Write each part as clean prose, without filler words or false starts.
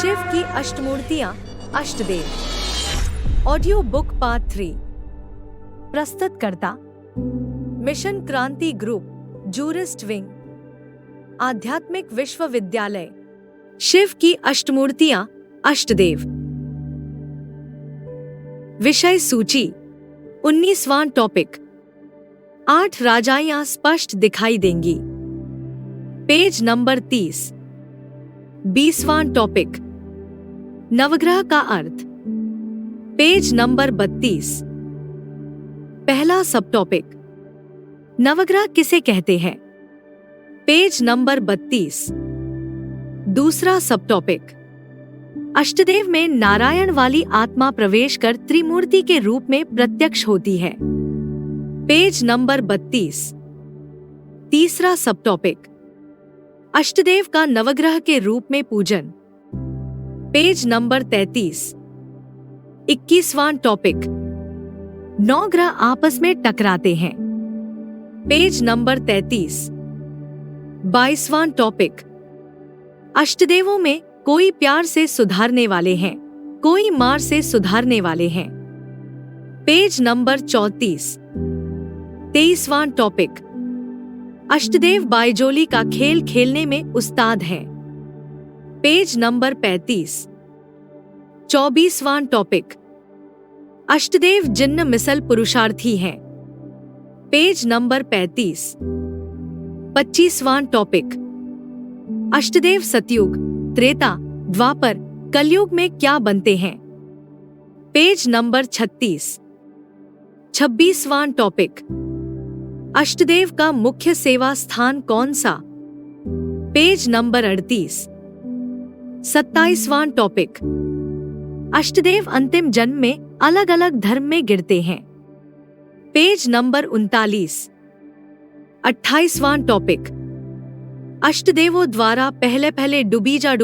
शिव की अष्टमूर्तियां, अष्टदेव। Audio book part 3। प्रस्तुतकर्ता mission Kranti group, jurist wing, आध्यात्मिक विश्वविद्यालय। शिव की अष्टमूर्तियां, अष्टदेव। विषय सूची 19वां टॉपिक। 8 राजाएं स्पष्ट दिखाई देंगी। Page number 30। 20वां टॉपिक। नवग्रह का अर्थ, पेज नंबर 32। पहला सब टॉपिक, नवग्रह किसे कहते हैं, पेज नंबर 32। दूसरा सब टॉपिक, अष्टदेव में नारायण वाली आत्मा प्रवेश कर त्रिमूर्ति के रूप में प्रत्यक्ष होती है, पेज नंबर 32। तीसरा सब टॉपिक, अष्टदेव का नवग्रह के रूप में पूजन, पेज नंबर 33। 21वां टॉपिक, 9 ग्रह आपस में टकराते हैं, पेज नंबर 33। 22वां टॉपिक, अष्टदेवों में कोई प्यार से सुधारने वाले हैं, कोई मार से सुधारने वाले हैं, पेज नंबर 34। 23वां टॉपिक, अष्टदेव बायजोली का खेल खेलने में उस्ताद हैं, पेज नंबर 35। 24वां टॉपिक, अष्टदेव जिन्न मिसल पुरुषार्थी हैं, पेज नंबर 35। 25वां टॉपिक, अष्टदेव सतयुग, त्रेता, द्वापर, कलयुग में क्या बनते हैं, पेज नंबर 36। 26वां टॉपिक, अष्टदेव का मुख्य सेवा स्थान कौन सा, पेज नंबर 38। 27वां टॉपिक, अष्टदेव अंतिम जन्म में अलग अलग धर्म में गिरते हैं, पेज नंबर 39। 28वां टॉपिक, अष्टदेवों द्वारा पहले पहले डुबीजा,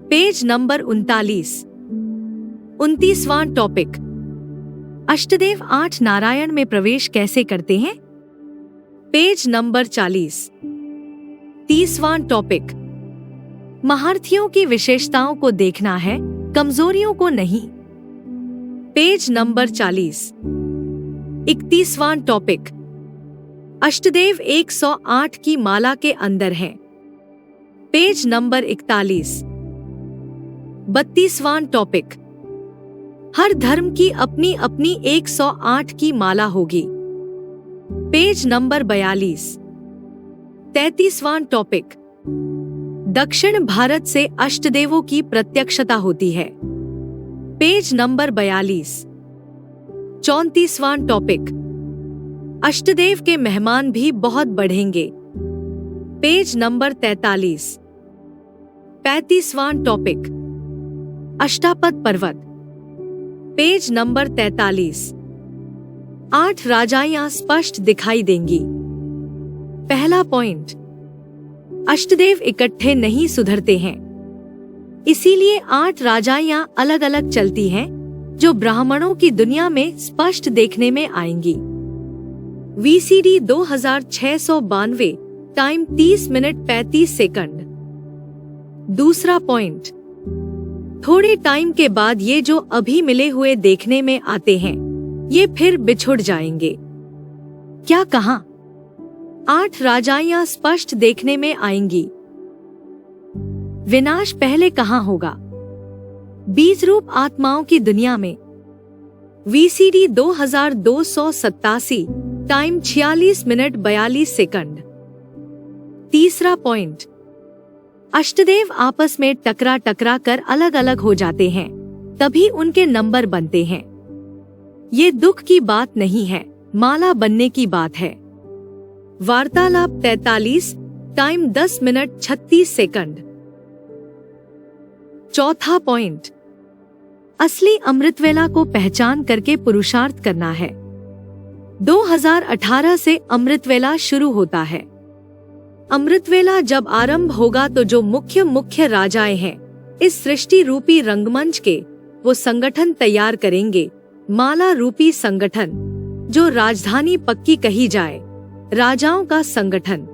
पेज नंबर 39। 29वां टॉपिक, अष्टदेव 8 नारायण में प्रवेश कैसे करते हैं, पेज नंबर 40। 30वां टॉपिक, महारथियों की विशेषताओं को देखना है, कमजोरियों को नहीं, पेज नंबर 40। 31वां टॉपिक, अष्टदेव 108 की माला के अंदर हैं, पेज नंबर 41। 32वां टॉपिक, हर धर्म की अपनी अपनी 108 की माला होगी, पेज नंबर 42। 33वां टॉपिक, दक्षिण भारत से अष्टदेवों की प्रत्यक्षता होती है, पेज नंबर 42। 34वां टॉपिक, अष्टदेव के मेहमान भी बहुत बढ़ेंगे, पेज नंबर 43। 35वां टॉपिक, अष्टापद पर्वत, पेज नंबर 43। 8 राजाएं स्पष्ट दिखाई देंगी। पहला पॉइंट, अष्टदेव इकट्ठे नहीं सुधरते हैं, इसीलिए 8 राजाएं अलग अलग चलती हैं, जो ब्राह्मणों की दुनिया में स्पष्ट देखने में आएंगी। VCD 2692, time 30 minute 35 second. दूसरा पॉइंट, थोड़े टाइम के बाद ये जो अभी मिले हुए देखने में आते हैं, ये फिर बिछुड़ जाएंगे। क्या कहा, 8 राजाएं स्पष्ट देखने में आएंगी। विनाश पहले कहाँ होगा, बीज रूप आत्माओं की दुनिया में। VCD 2287, time 46 minute 42 second. तीसरा पॉइंट, अष्टदेव आपस में टकरा कर अलग अलग हो जाते हैं, तभी उनके नंबर बनते हैं। ये दुख की बात नहीं है, माला बनने की बात है। वार्तालाप 43, टाइम 10 मिनट 36 सेकंड। चौथा पॉइंट, असली अमृतवेला को पहचान करके पुरुषार्थ करना है। 2018 से अमृतवेला शुरू होता है। अमृतवेला जब आरंभ होगा तो जो मुख्य राजाएं हैं इस सृष्टि रूपी रंगमंच के, वो संगठन तैयार करेंगे, माला रूपी संगठन, जो राजधानी पक्की कही जाए, राजाओं का संगठन।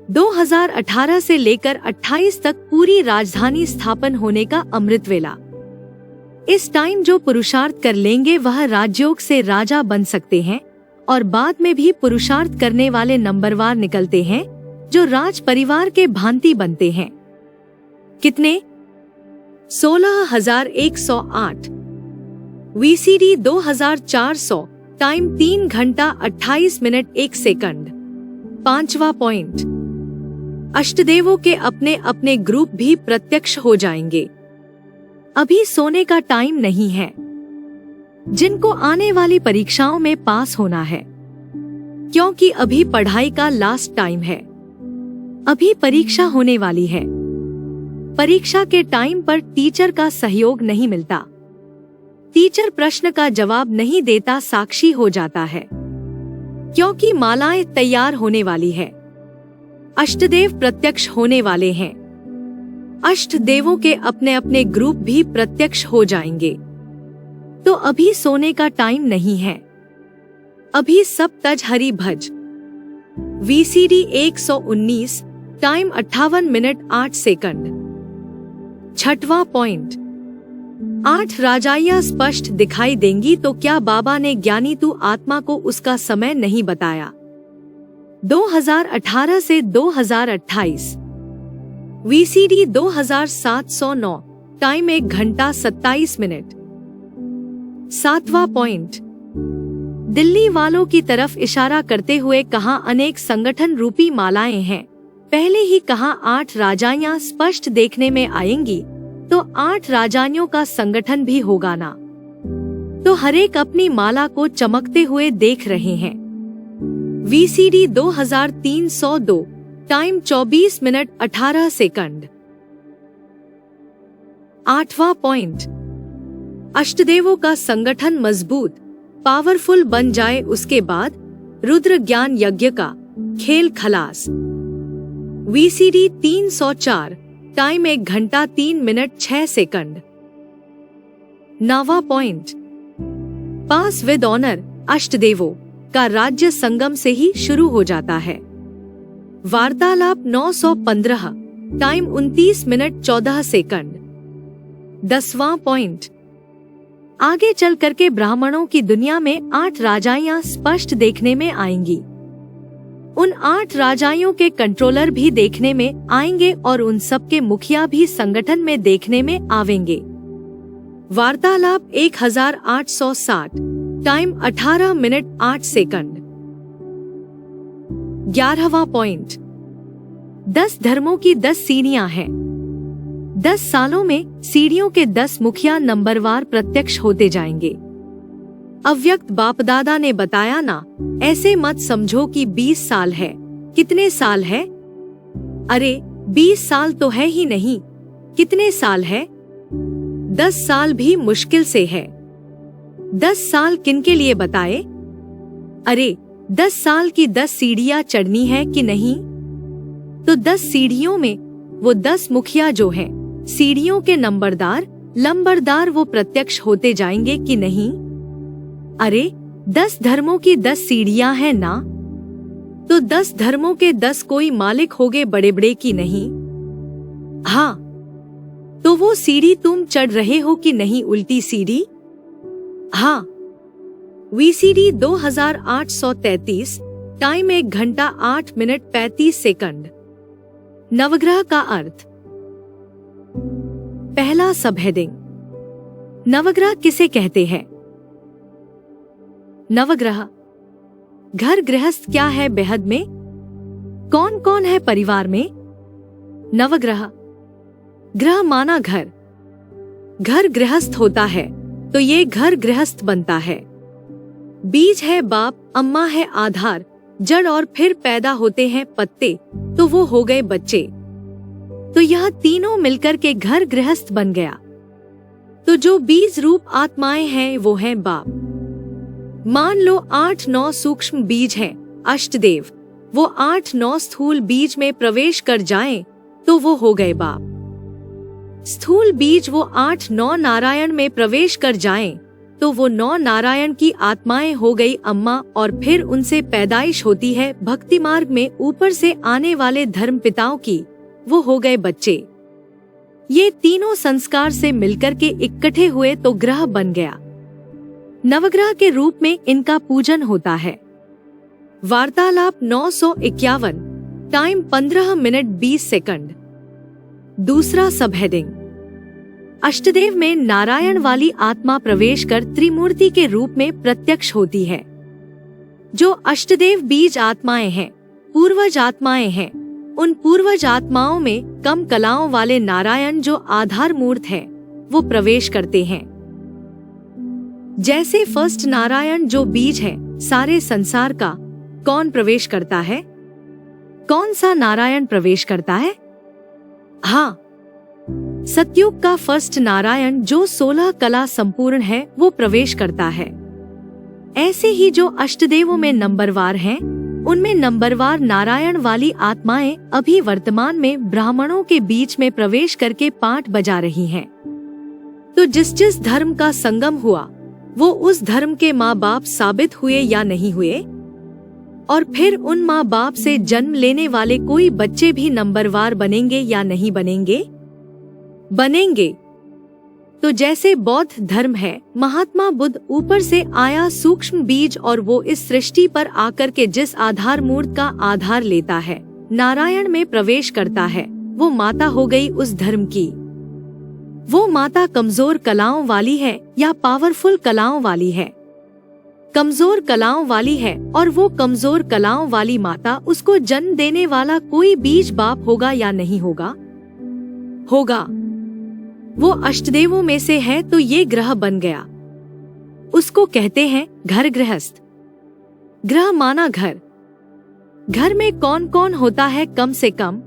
2018 से लेकर 28 तक पूरी राजधानी स्थापन होने का अमृत वेला। इस टाइम जो पुरुषार्थ कर लेंगे वह राजयोग से राजा बन सकते हैं और बाद में भी पुरुषार्थ करने वाले नंबरवार निकलते हैं जो राज परिवार के भांति बनते हैं। कितने? 16,108। वीसीडी 2400, टाइम 3 घंटा 28 मिनट 1 सेकंड। 5वां पॉइंट, अष्टदेवों के अपने अपने ग्रुप भी प्रत्यक्ष हो जाएंगे। अभी सोने का टाइम नहीं है। जिनको आने वाली परीक्षाओं में पास होना है, क्योंकि अभी पढ़ाई का लास्ट टाइम है। अभी परीक्षा होने वाली है। परीक्षा के टाइम पर टीचर का सहयोग नहीं मिलता। टीचर प्रश्न का जवाब नहीं देता, साक्षी हो जाता है, क्योंकि मालाएं तैयार होने वाली है। अष्टदेव प्रत्यक्ष होने वाले हैं। अष्टदेवों के अपने अपने ग्रुप भी प्रत्यक्ष हो जाएंगे। तो अभी सोने का टाइम नहीं है। अभी सब तज हरि भज। VCD 119, time 58 minute 8 second. 6वां पॉइंट, 8 राजाइयां स्पष्ट दिखाई देंगी। तो क्या बाबा ने ज्ञानी तू आत्मा को उसका समय नहीं बताया? 2018 से 2028। वीसीडी 2709, टाइम 1 घंटा 27 मिनट। 7वां पॉइंट, दिल्ली वालों की तरफ इशारा करते हुए कहा अनेक संगठन रूपी मालाएं हैं। पहले ही कहा 8 राजाइयां स्पष्ट देखने में आएंगी, तो 8 राजाइयों का संगठन भी होगा ना। तो हरेक अपनी माला को चमकते हुए देख रहे हैं। VCD 2302, time 24 minute 18 second. 8वां पॉइंट, अष्टदेवों का संगठन मजबूत पावरफुल बन जाए, उसके बाद रुद्र ज्ञान यज्ञ का खेल खलास। वीसीडी 304, टाइम 1 घंटा 3 मिनट 6 सेकंड। 9वां पॉइंट, पास विद ऑनर अष्टदेवों का राज्य संगम से ही शुरू हो जाता है। वार्तालाप 915, टाइम 29 मिनट 14 सेकंड। 10वां पॉइंट, आगे चल करके ब्राह्मणों की दुनिया में 8 राजाइयां स्पष्ट देखने में आएंगी। उन 8 राजाइयों के कंट्रोलर भी देखने में आएंगे और उन सब के मुखिया भी संगठन में देखने में आवेंगे। वार्तालाप 1860, टाइम 18 मिनट 8 सेकंड। 11वां पॉइंट, 10 धर्मों की 10 सीढ़ियां हैं। 10 सालों में सीढ़ियों के 10 मुखिया नंबरवार प्रत्यक्ष होते जाएंगे। अव्यक्त बाप दादा ने बताया ना, ऐसे मत समझो कि 20 साल है। कितने साल है? अरे 20 साल तो है ही नहीं। कितने साल है? 10 साल भी मुश्किल से है। 10 साल किनके लिए बताए? अरे 10 साल की 10 सीढ़ियां चढ़नी है कि नहीं? तो 10 सीढ़ियों में वो 10 मुखिया जो हैं, सीढ़ियों के लंबरदार वो प्रत्यक्ष होते जाएंगे कि नहीं? अरे 10 धर्मों की 10 सीढ़ियां हैं ना, तो 10 धर्मों के 10 कोई मालिक होगे बड़े बड़े की नहीं? हाँ, तो वो सीढ़ी तुम चढ़ रहे हो कि नहीं, उल्टी सीढ़ी? हाँ। वीसीडी 2833, टाइम 1 घंटा 8 मिनट 35 सेकंड। नवग्रह का अर्थ। पहला सबहेडिंग, नवग्रह किसे कहते हैं? नवग्रह, घर गृहस्थ क्या है बेहद में? कौन कौन है परिवार में? नवग्रह, ग्रह माना घर। घर गृहस्थ होता है तो ये घर गृहस्थ बनता है। बीज है बाप, अम्मा है आधार, जड़ और फिर पैदा होते हैं पत्ते, तो वो हो गए बच्चे। तो यह तीनों मिलकर के घर गृहस्थ बन गया। तो जो बीज रूप आत्माएं हैं वो हैं बाप। मान लो 8-9 सूक्ष्म बीज हैं अष्टदेव, वो 8-9 स्थूल बीज में प्रवेश कर जाएं, तो वो हो गए बाप। स्थूल बीज वो 8-9 नारायण में प्रवेश कर जाएं, तो वो 9 नारायण की आत्माएं हो गई अम्मा, और फिर उनसे पैदाइश होती है भक्ति मार्ग में ऊपर से आने वाले धर्म पिताओं की, वो हो गए बच्चे। ये तीनों संस्कार से मिलकर के इकट्ठे हुए तो ग्रह बन गया। नवग्रह के रूप में इनका पूजन होता है। वार्तालाप 951, टाइम 15 मिनट 20 सेकंड। दूसरा सब हेडिंग, अष्टदेव में नारायण वाली आत्मा प्रवेश कर त्रिमूर्ति के रूप में प्रत्यक्ष होती है। जो अष्टदेव बीज आत्माएं हैं, पूर्वज आत्माएं हैं, उन पूर्वज आत्माओं में कम कलाओं वाले नारायण जो आधार मूर्त है, वो प्रवेश करते हैं। जैसे फर्स्ट नारायण जो बीज है सारे संसार का, कौन प्रवेश करता है? कौन सा नारायण प्रवेश करता है? हाँ, सतयुग का फर्स्ट नारायण जो 16 कला संपूर्ण है, वो प्रवेश करता है। ऐसे ही जो अष्टदेवों में नंबरवार हैं, उनमें नंबरवार नारायण वाली आत्माएं अभी वर्तमान में ब्राह्मणों के बीच में प्रवेश करके पाठ बजा रही हैं। तो जिस जिस धर्म का संगम हुआ, वो उस धर्म के माँ बाप साबित हुए या नहीं हुए, और फिर उन माँ बाप से जन्म लेने वाले कोई बच्चे भी नंबरवार बनेंगे या नहीं बनेंगे? बनेंगे। तो जैसे बौद्ध धर्म है, महात्मा बुद्ध ऊपर से आया सूक्ष्म बीज, और वो इस सृष्टि पर आकर के जिस आधार मूर्त का आधार लेता है, नारायण में प्रवेश करता है, वो माता हो गई उस धर्म की। वो माता कमजोर कलाओं वाली है या पावरफुल कलाओं वाली है? कमजोर कलाओं वाली है, और वो कमजोर कलाओं वाली माता, उसको जन्म देने वाला कोई बीज बाप होगा या नहीं होगा? होगा। वो अष्टदेवों में से है, तो ये ग्रह बन गया। उसको कहते हैं घर गृहस्थ। ग्रह माना घर। घर में कौन कौन होता है? कम से कम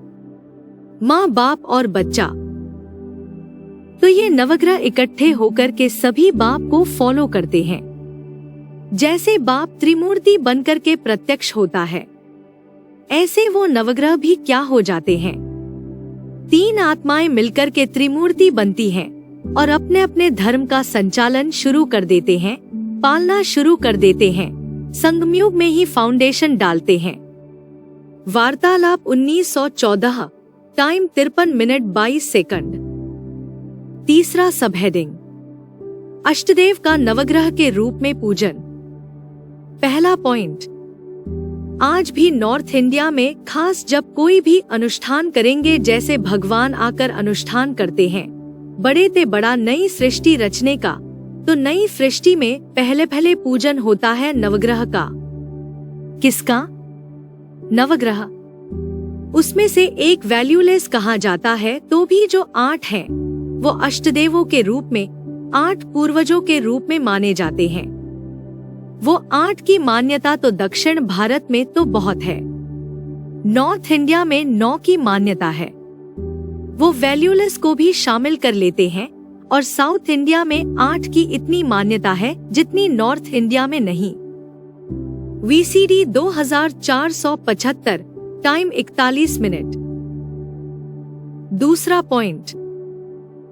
माँ बाप और बच्चा। तो ये नवग्रह इकट्ठे होकर के सभी बाप को फॉलो करते हैं। जैसे बाप त्रिमूर्ति बनकर के प्रत्यक्ष होता है, ऐसे वो नवग्रह भी क्या हो जाते हैं? 3 आत्माएं मिलकर के त्रिमूर्ति बनती हैं और अपने अपने धर्म का संचालन शुरू कर देते हैं, पालना शुरू कर देते हैं, संगमयुग में ही फाउंडेशन डालते हैं। वार्तालाप 1914, टाइम 53 मिनट 22 सेकंड। तीसरा सब हेडिंग, अष्टदेव का नवग्रह के रूप में पूजन। पहला पॉइंट, आज भी नॉर्थ इंडिया में खास जब कोई भी अनुष्ठान करेंगे, जैसे भगवान आकर अनुष्ठान करते हैं बड़े ते बड़ा नई सृष्टि रचने का, तो नई सृष्टि में पहले पहले पूजन होता है नवग्रह का। किसका? नवग्रह। उसमें से एक वैल्यूलेस कहा जाता है, तो भी जो 8 हैं, वो अष्टदेवों के रूप में 8 पूर्वजों के रूप में माने जाते हैं। वो 8 की मान्यता तो दक्षिण भारत में तो बहुत है, नॉर्थ इंडिया में 9 की मान्यता है। वो वैल्यूलेस को भी शामिल कर लेते हैं, और साउथ इंडिया में 8 की इतनी मान्यता है जितनी नॉर्थ इंडिया में नहीं। VCD 2475, time 41 minute. दूसरा पॉइंट,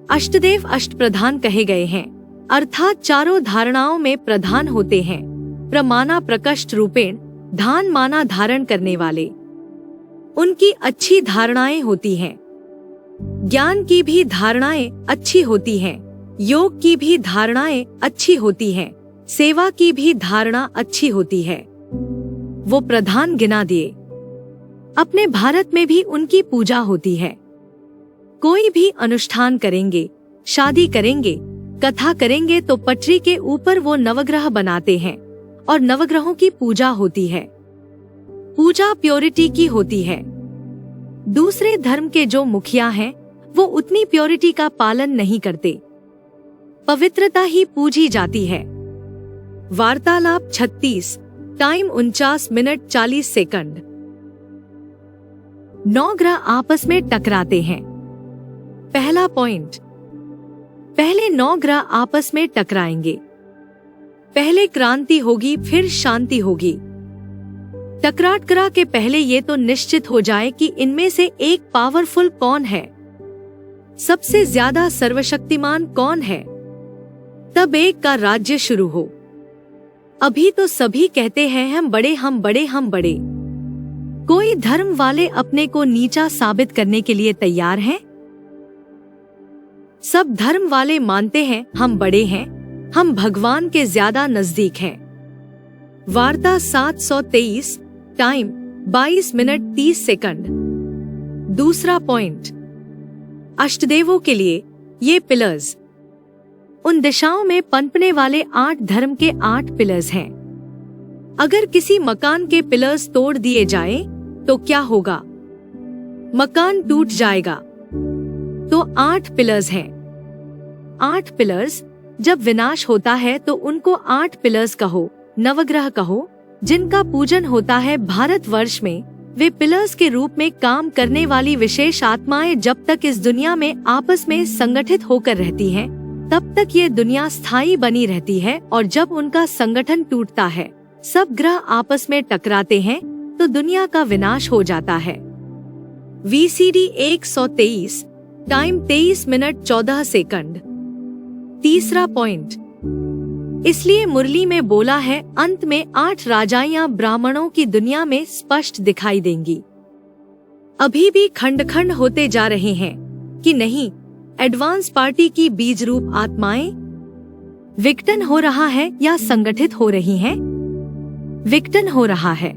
अष्टदेव अष्टप्रधान कहे गए हैं, अर्थात चारों धारणाओं में प्रधान होते हैं। प्रमाना प्रकष्ट रूपेण, धान माना धारण करने वाले। उनकी अच्छी धारणाएं होती हैं। ज्ञान की भी धारणाएं अच्छी होती हैं, योग की भी धारणाएं अच्छी होती हैं, सेवा की भी धारणा अच्छी होती है। वो प्रधान गिना दिए। अपने भारत में भी उनकी पूजा होती है। कोई भी अनुष्ठान करेंगे, शादी करेंगे, कथा करेंगे, तो पटरी के ऊपर वो नवग्रह बनाते हैं और नवग्रहों की पूजा होती है। पूजा प्योरिटी की होती है। दूसरे धर्म के जो मुखिया हैं, वो उतनी प्योरिटी का पालन नहीं करते। पवित्रता ही पूजी जाती है। वार्तालाप 36, टाइम 49 मिनट 40 सेकंड। 9 ग्रह आपस में टकराते हैं। पहला पॉइंट, पहले 9 ग्रह आपस में टकराएंगे। पहले क्रांति होगी, फिर शांति होगी। टकरा के पहले ये तो निश्चित हो जाए कि इनमें से एक पावरफुल कौन है, सबसे ज्यादा सर्वशक्तिमान कौन है। तब एक का राज्य शुरू हो। अभी तो सभी कहते हैं हम बड़े हम बड़े हम बड़े। कोई धर्म वाले अपने को नीचा साबित करने के लिए तैयार हैं? सब धर्म वाले मानते हैं हम बड़े हैं, हम भगवान के ज्यादा नजदीक हैं। वार्ता 723, टाइम 22:30। दूसरा पॉइंट, अष्टदेवों के लिए ये पिलर्स उन दिशाओं में पनपने वाले 8 धर्म के 8 पिलर्स हैं। अगर किसी मकान के पिलर्स तोड़ दिए जाएं, तो क्या होगा? मकान टूट जाएगा। तो 8 पिलर्स हैं। 8 पिलर्स जब विनाश होता है तो उनको 8 पिलर्स कहो, नवग्रह कहो, जिनका पूजन होता है भारतवर्ष में। वे पिलर्स के रूप में काम करने वाली विशेष आत्माएं जब तक इस दुनिया में आपस में संगठित होकर रहती हैं, तब तक ये दुनिया स्थायी बनी रहती है। और जब उनका संगठन टूटता है, सब ग्रह आपस में टकराते हैं, तो दुनिया का विनाश हो जाता है। VCD 123, time 23:14। तीसरा पॉइंट, इसलिए मुरली में बोला है अंत में 8 राजाइयां ब्राह्मणों की दुनिया में स्पष्ट दिखाई देंगी। अभी भी खंड खंड होते जा रहे हैं कि नहीं, एडवांस पार्टी की बीज रूप आत्माएं विघटन हो रहा है या संगठित हो रही हैं? विघटन हो रहा है।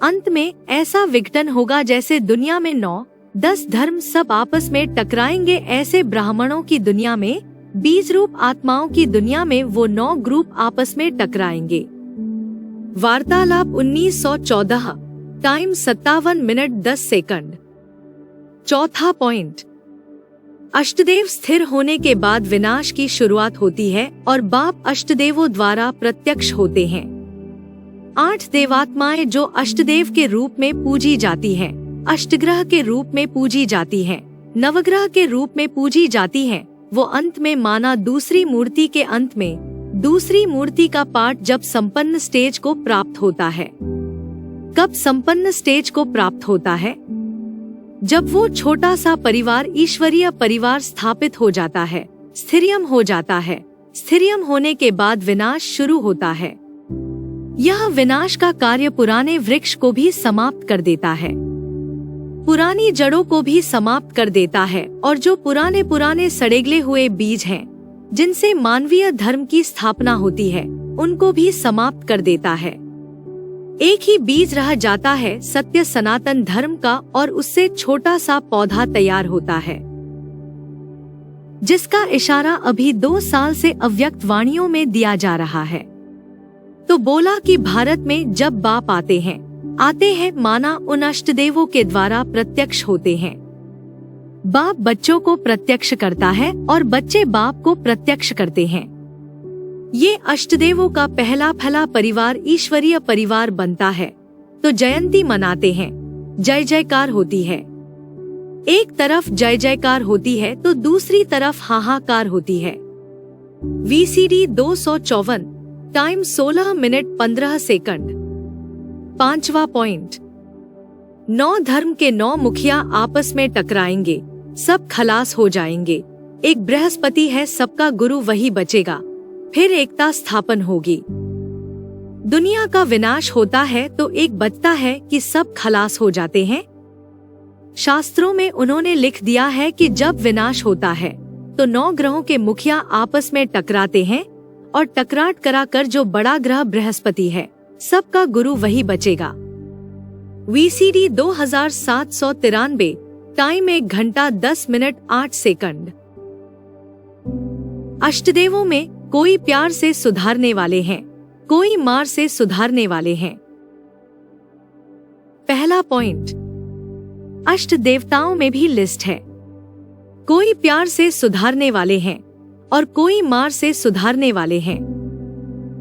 अंत में ऐसा विघटन होगा जैसे दुनिया में 9-10 धर्म सब आपस में टकराएंगे, ऐसे ब्राह्मणों की दुनिया में, बीज रूप आत्माओं की दुनिया में वो 9 ग्रुप आपस में टकराएंगे। वार्तालाप 1914, टाइम 57:10। चौथा पॉइंट, अष्टदेव स्थिर होने के बाद विनाश की शुरुआत होती है और बाप अष्टदेवों द्वारा प्रत्यक्ष होते हैं। 8 देवात्माएं जो अष्टदेव के रूप में पूजी जाती हैं, अष्टग्रह के रूप में पूजी जाती हैं, नवग्रह के रूप में पूजी जाती हैं, वो अंत में माना दूसरी मूर्ति के अंत में, दूसरी मूर्ति का पाठ जब संपन्न स्टेज को प्राप्त होता है। कब संपन्न स्टेज को प्राप्त होता है? जब वो छोटा सा परिवार ईश्वरीय परिवार स्थापित हो जाता है, स्थिरियम हो जाता है। स्थिरियम होने के बाद विनाश शुरू होता है। यह विनाश का कार्य पुराने वृक्ष को भी समाप्त कर देता है, पुरानी जड़ों को भी समाप्त कर देता है, और जो पुराने सड़ेगले हुए बीज हैं, जिनसे मानवीय धर्म की स्थापना होती है, उनको भी समाप्त कर देता है। एक ही बीज रह जाता है सत्य सनातन धर्म का, और उससे छोटा सा पौधा तैयार होता है, जिसका इशारा अभी 2 साल से अव्यक्त वाणियों में दिया जा रहा है। तो बोला कि भारत में जब बाप आते हैं माना उन अष्टदेवों के द्वारा प्रत्यक्ष होते हैं। बाप बच्चों को प्रत्यक्ष करता है और बच्चे बाप को प्रत्यक्ष करते हैं। ये अष्टदेवों का पहला फला परिवार ईश्वरीय परिवार बनता है। तो जयंती मनाते हैं, जय जयकार होती है। एक तरफ जय जयकार होती है तो दूसरी तरफ हाहाकार होती है। VCD 254, time 16:15। पांचवा पॉइंट, 9 धर्म के 9 मुखिया आपस में टकराएंगे, सब खलास हो जाएंगे। एक बृहस्पति है, सबका गुरु वही बचेगा, फिर एकता स्थापन होगी। दुनिया का विनाश होता है तो एक बचता है कि सब खलास हो जाते हैं। शास्त्रों में उन्होंने लिख दिया है कि जब विनाश होता है तो 9 ग्रहों के मुखिया आपस में टकराते हैं, और टकराट कराकर जो बड़ा ग्रह बृहस्पति है, सबका गुरु वही बचेगा। VCD 2793, टाइम 1 घंटा 10 मिनट 8 सेकंड। अष्टदेवों में कोई प्यार से सुधारने वाले हैं, कोई मार से सुधारने वाले हैं। पहला पॉइंट, अष्ट देवताओं में भी लिस्ट है। कोई प्यार से सुधारने वाले हैं और कोई मार से सुधारने वाले हैं।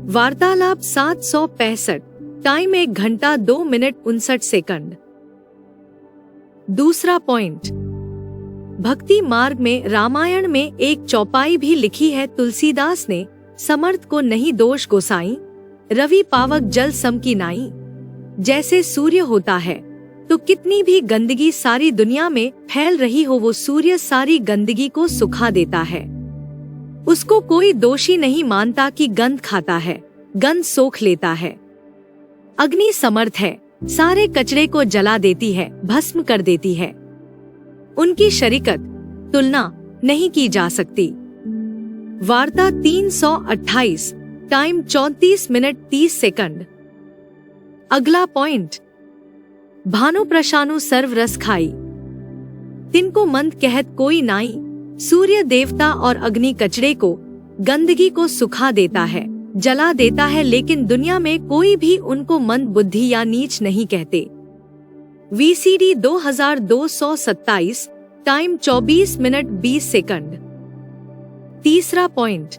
वार्तालाप 765, टाइम 1 घंटा 2 मिनट 59 सेकंड। दूसरा पॉइंट, भक्ति मार्ग में रामायण में एक चौपाई भी लिखी है तुलसीदास ने, समर्थ को नहीं दोष गोसाई, रवि पावक जल सम की नाई। जैसे सूर्य होता है तो कितनी भी गंदगी सारी दुनिया में फैल रही हो, वो सूर्य सारी गंदगी को सुखा देता है। उसको कोई दोषी नहीं मानता कि गंध खाता है, गंध सोख लेता है। अग्नि समर्थ है, सारे कचरे को जला देती है, भस्म कर देती है। उनकी शरीकत, तुलना नहीं की जा सकती। वार्ता 328, टाइम 34 मिनट 30 सेकंड। अगला पॉइंट, भानु प्रशानु सर्व रस खाई, तिनको मंद कहत कोई नाई। सूर्य देवता और अग्नि कचरे को, गंदगी को सुखा देता है, जला देता है, लेकिन दुनिया में कोई भी उनको मंद बुद्धि या नीच नहीं कहते। VCD 2227, time 24 minute 20 second. तीसरा पॉइंट,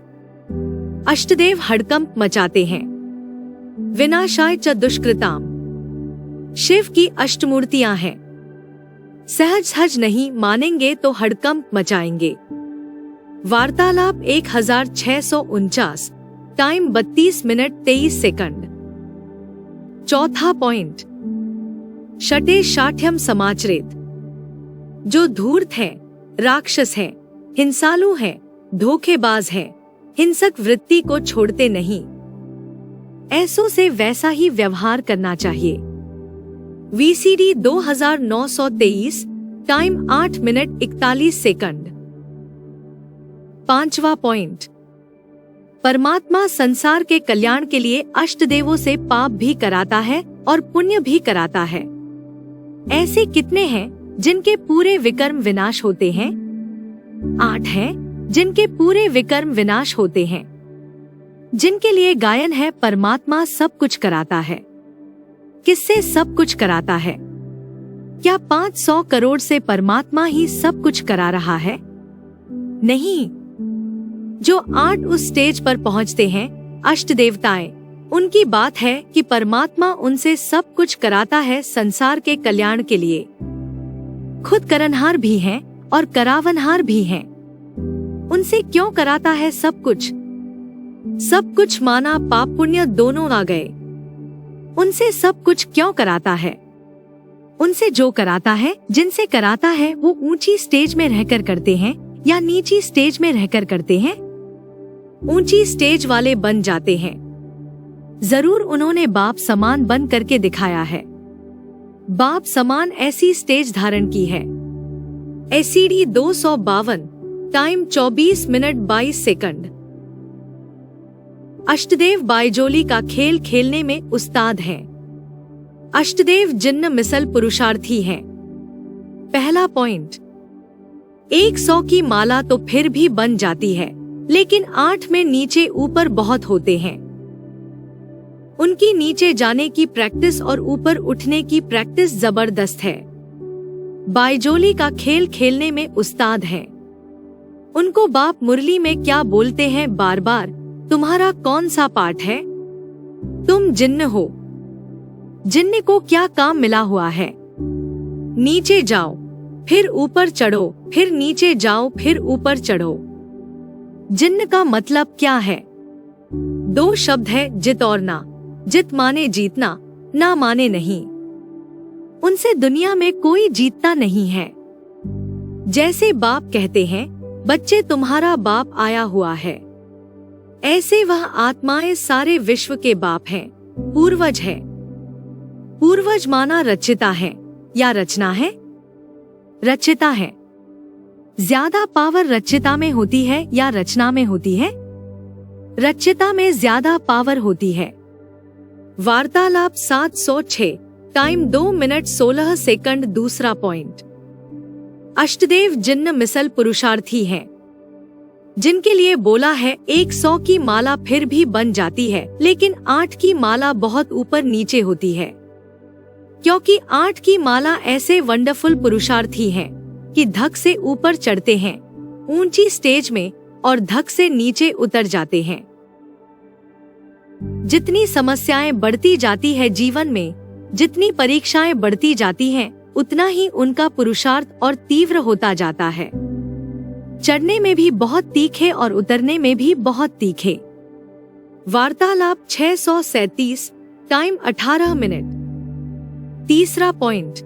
अष्टदेव हड़कंप मचाते हैं। विनाशाय च दुष्कृताम, शिव की अष्टमूर्तियां हैं। सहज हज नहीं मानेंगे तो हड़कंप मचाएंगे। वार्तालाप 1649, टाइम 32 मिनट 23 सेकंड। चौथा पॉइंट, शटे शाठ्यम समाचरित, जो धूर्त है, राक्षस है, हिंसालु है, धोखेबाज है, हिंसक वृत्ति को छोड़ते नहीं, ऐसों से वैसा ही व्यवहार करना चाहिए। VCD 2923, time 8 minute 41 second. पांचवा पॉइंट, परमात्मा संसार के कल्याण के लिए अष्टदेवों से पाप भी कराता है और पुण्य भी कराता है। ऐसे कितने हैं जिनके पूरे विकर्म विनाश होते हैं? 8 हैं जिनके पूरे विकर्म विनाश होते हैं। जिनके लिए गायन है, परमात्मा सब कुछ कराता है। किससे सब कुछ कराता है? क्या 500 करोड़ से परमात्मा ही सब कुछ करा रहा है? नहीं। जो 8 उस स्टेज पर पहुंचते हैं, अष्ट देवताएं, उनकी बात है कि परमात्मा उनसे सब कुछ कराता है संसार के कल्याण के लिए। खुद करनहार भी हैं और करावनहार भी हैं। उनसे क्यों कराता है सब कुछ? सब कुछ माना पाप पुण्य दोनों आ गए। उनसे सब कुछ क्यों कराता है? उनसे जो कराता है, जिनसे कराता है, वो ऊंची स्टेज में रहकर करते हैं या नीची स्टेज में रहकर करते हैं? ऊंची स्टेज वाले बन जाते हैं। जरूर उन्होंने बाप समान बन करके दिखाया है। बाप समान ऐसी स्टेज धारण की है। SCD 252, time 24 minute 22 second. अष्टदेव बायजोली का खेल खेलने में उस्ताद हैं। अष्टदेव जिन्न मिसल पुरुषार्थी हैं। पहला पॉइंट, 100 की माला तो फिर भी बन जाती है, लेकिन 8 में नीचे ऊपर बहुत होते हैं। उनकी नीचे जाने की प्रैक्टिस और ऊपर उठने की प्रैक्टिस जबरदस्त है। बायजोली का खेल खेलने में उस्ताद हैं। उनको बाप मुरली में क्या बोलते हैं बार बार, तुम्हारा कौन सा पाठ है? तुम जिन्न हो। जिन्न को क्या काम मिला हुआ है? नीचे जाओ, फिर ऊपर चढ़ो, फिर नीचे जाओ, फिर ऊपर चढ़ो। जिन्न का मतलब क्या है? 2 शब्द है, जित और ना। जित माने जीतना, ना माने नहीं। उनसे दुनिया में कोई जीतता नहीं है। जैसे बाप कहते हैं, बच्चे तुम्हारा बाप आया हुआ है, ऐसे वह आत्माएं सारे विश्व के बाप हैं, पूर्वज है। पूर्वज माना रचिता है या रचना है? रचिता है। ज्यादा पावर रचिता में होती है या रचना में होती है? रचिता में ज्यादा पावर होती है। वार्तालाप 706, टाइम 2 मिनट 16 सेकंड। दूसरा पॉइंट, अष्टदेव जिन्न मिसल पुरुषार्थी हैं। जिनके लिए बोला है 100 की माला फिर भी बन जाती है, लेकिन 8 की माला बहुत ऊपर नीचे होती है। क्योंकि 8 की माला ऐसे वंडरफुल पुरुषार्थी हैं कि धक से ऊपर चढ़ते हैं ऊंची स्टेज में और धक से नीचे उतर जाते हैं। जितनी समस्याएं बढ़ती जाती है जीवन में, जितनी परीक्षाएं बढ़ती जाती हैं, उतना ही उनका पुरुषार्थ और तीव्र होता जाता है। चढ़ने में भी बहुत तीखे और उतरने में भी बहुत तीखे। वार्तालाप 637, टाइम 18 मिनट। तीसरा पॉइंट,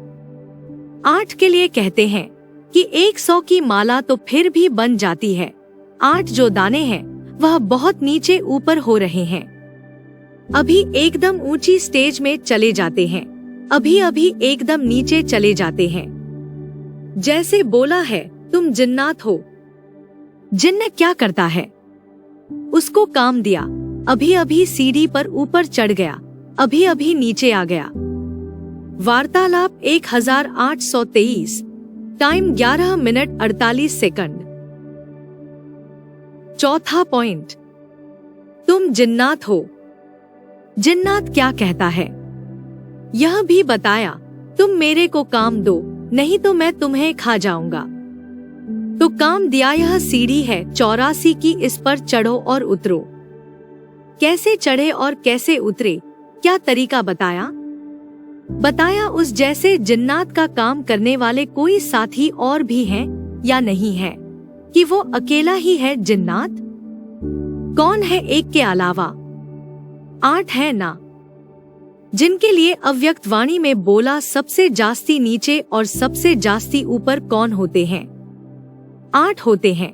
8 के लिए कहते हैं कि 100 की माला तो फिर भी बन जाती है। 8 जो दाने हैं वह बहुत नीचे ऊपर हो रहे हैं। अभी एकदम ऊंची स्टेज में चले जाते हैं, अभी अभी एकदम नीचे चले जाते हैं। जैसे बोला है तुम जिन्नात हो। जिन्न क्या करता है? उसको काम दिया, अभी अभी सीढ़ी पर ऊपर चढ़ गया, अभी अभी नीचे आ गया। वार्तालाप 1823, टाइम 11 मिनट 48 सेकंड। चौथा पॉइंट, तुम जिन्नात हो। जिन्नात क्या कहता है? यह भी बताया तुम मेरे को काम दो, नहीं तो मैं तुम्हें खा जाऊंगा। तो काम दिया। यह सीढ़ी है 84 की, इस पर चढ़ो और उतरो। कैसे चढ़े और कैसे उतरे, क्या तरीका बताया? बताया उस जैसे जिन्नात का काम करने वाले कोई साथी और भी हैं या नहीं है, कि वो अकेला ही है जिन्नात? कौन है एक के अलावा? 8 है ना, जिनके लिए अव्यक्त वाणी में बोला सबसे जास्ती नीचे और सबसे जास्ती ऊपर कौन होते हैं? 8 होते हैं।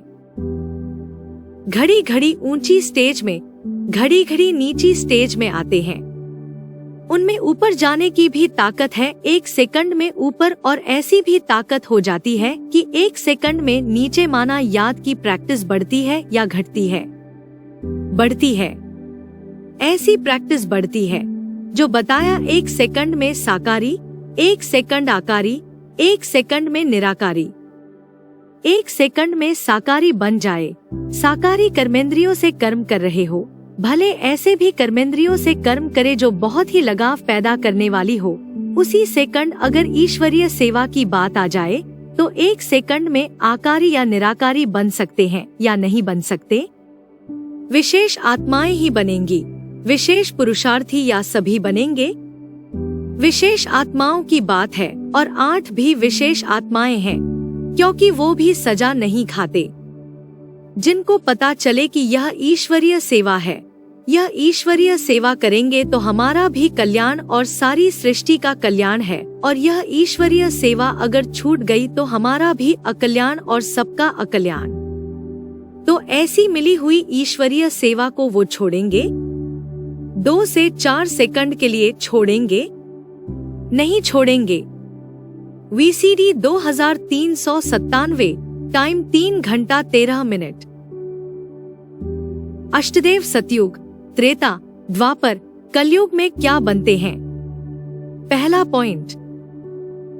घड़ी घड़ी ऊंची स्टेज में, घड़ी घड़ी नीची स्टेज में आते हैं। उनमें ऊपर जाने की भी ताकत है, 1 सेकंड में ऊपर, और ऐसी भी ताकत हो जाती है कि 1 सेकंड में नीचे। माना याद की प्रैक्टिस बढ़ती है या घटती है? बढ़ती है। ऐसी प्रैक्टिस बढ़ती है जो बताया 1 सेकंड में साकारी, 1 सेकंड आकारी, 1 सेकंड में निराकारी। 1 सेकंड में साकारी बन जाए। साकारी कर्मेंद्रियों से कर्म कर रहे हो, भले ऐसे भी कर्मेंद्रियों से कर्म करे जो बहुत ही लगाव पैदा करने वाली हो। उसी सेकंड अगर ईश्वरीय सेवा की बात आ जाए तो 1 सेकंड में आकारी या निराकारी बन सकते हैं या नहीं बन सकते? विशेष आत्माएं ही बनेंगी, विशेष पुरुषार्थी या सभी बनेंगे? विशेष आत्माओं की बात है, और 8 भी विशेष आत्माएं हैं, क्योंकि वो भी सजा नहीं खाते। जिनको पता चले कि यह ईश्वरीय सेवा है, यह ईश्वरीय सेवा करेंगे तो हमारा भी कल्याण और सारी सृष्टि का कल्याण है, और यह ईश्वरीय सेवा अगर छूट गई तो हमारा भी अकल्याण और सबका अकल्याण। तो ऐसी मिली हुई ईश्वरीय सेवा को वो छोड़ेंगे? 2 से 4 सेकंड के लिए छोड़ेंगे? नहीं छोड़ेंगे। वीसीडी 2397, टाइम 3 घंटा 13 मिनट। अष्टदेव सतयुग, त्रेता, द्वापर, कलयुग में क्या बनते हैं? पहला पॉइंट,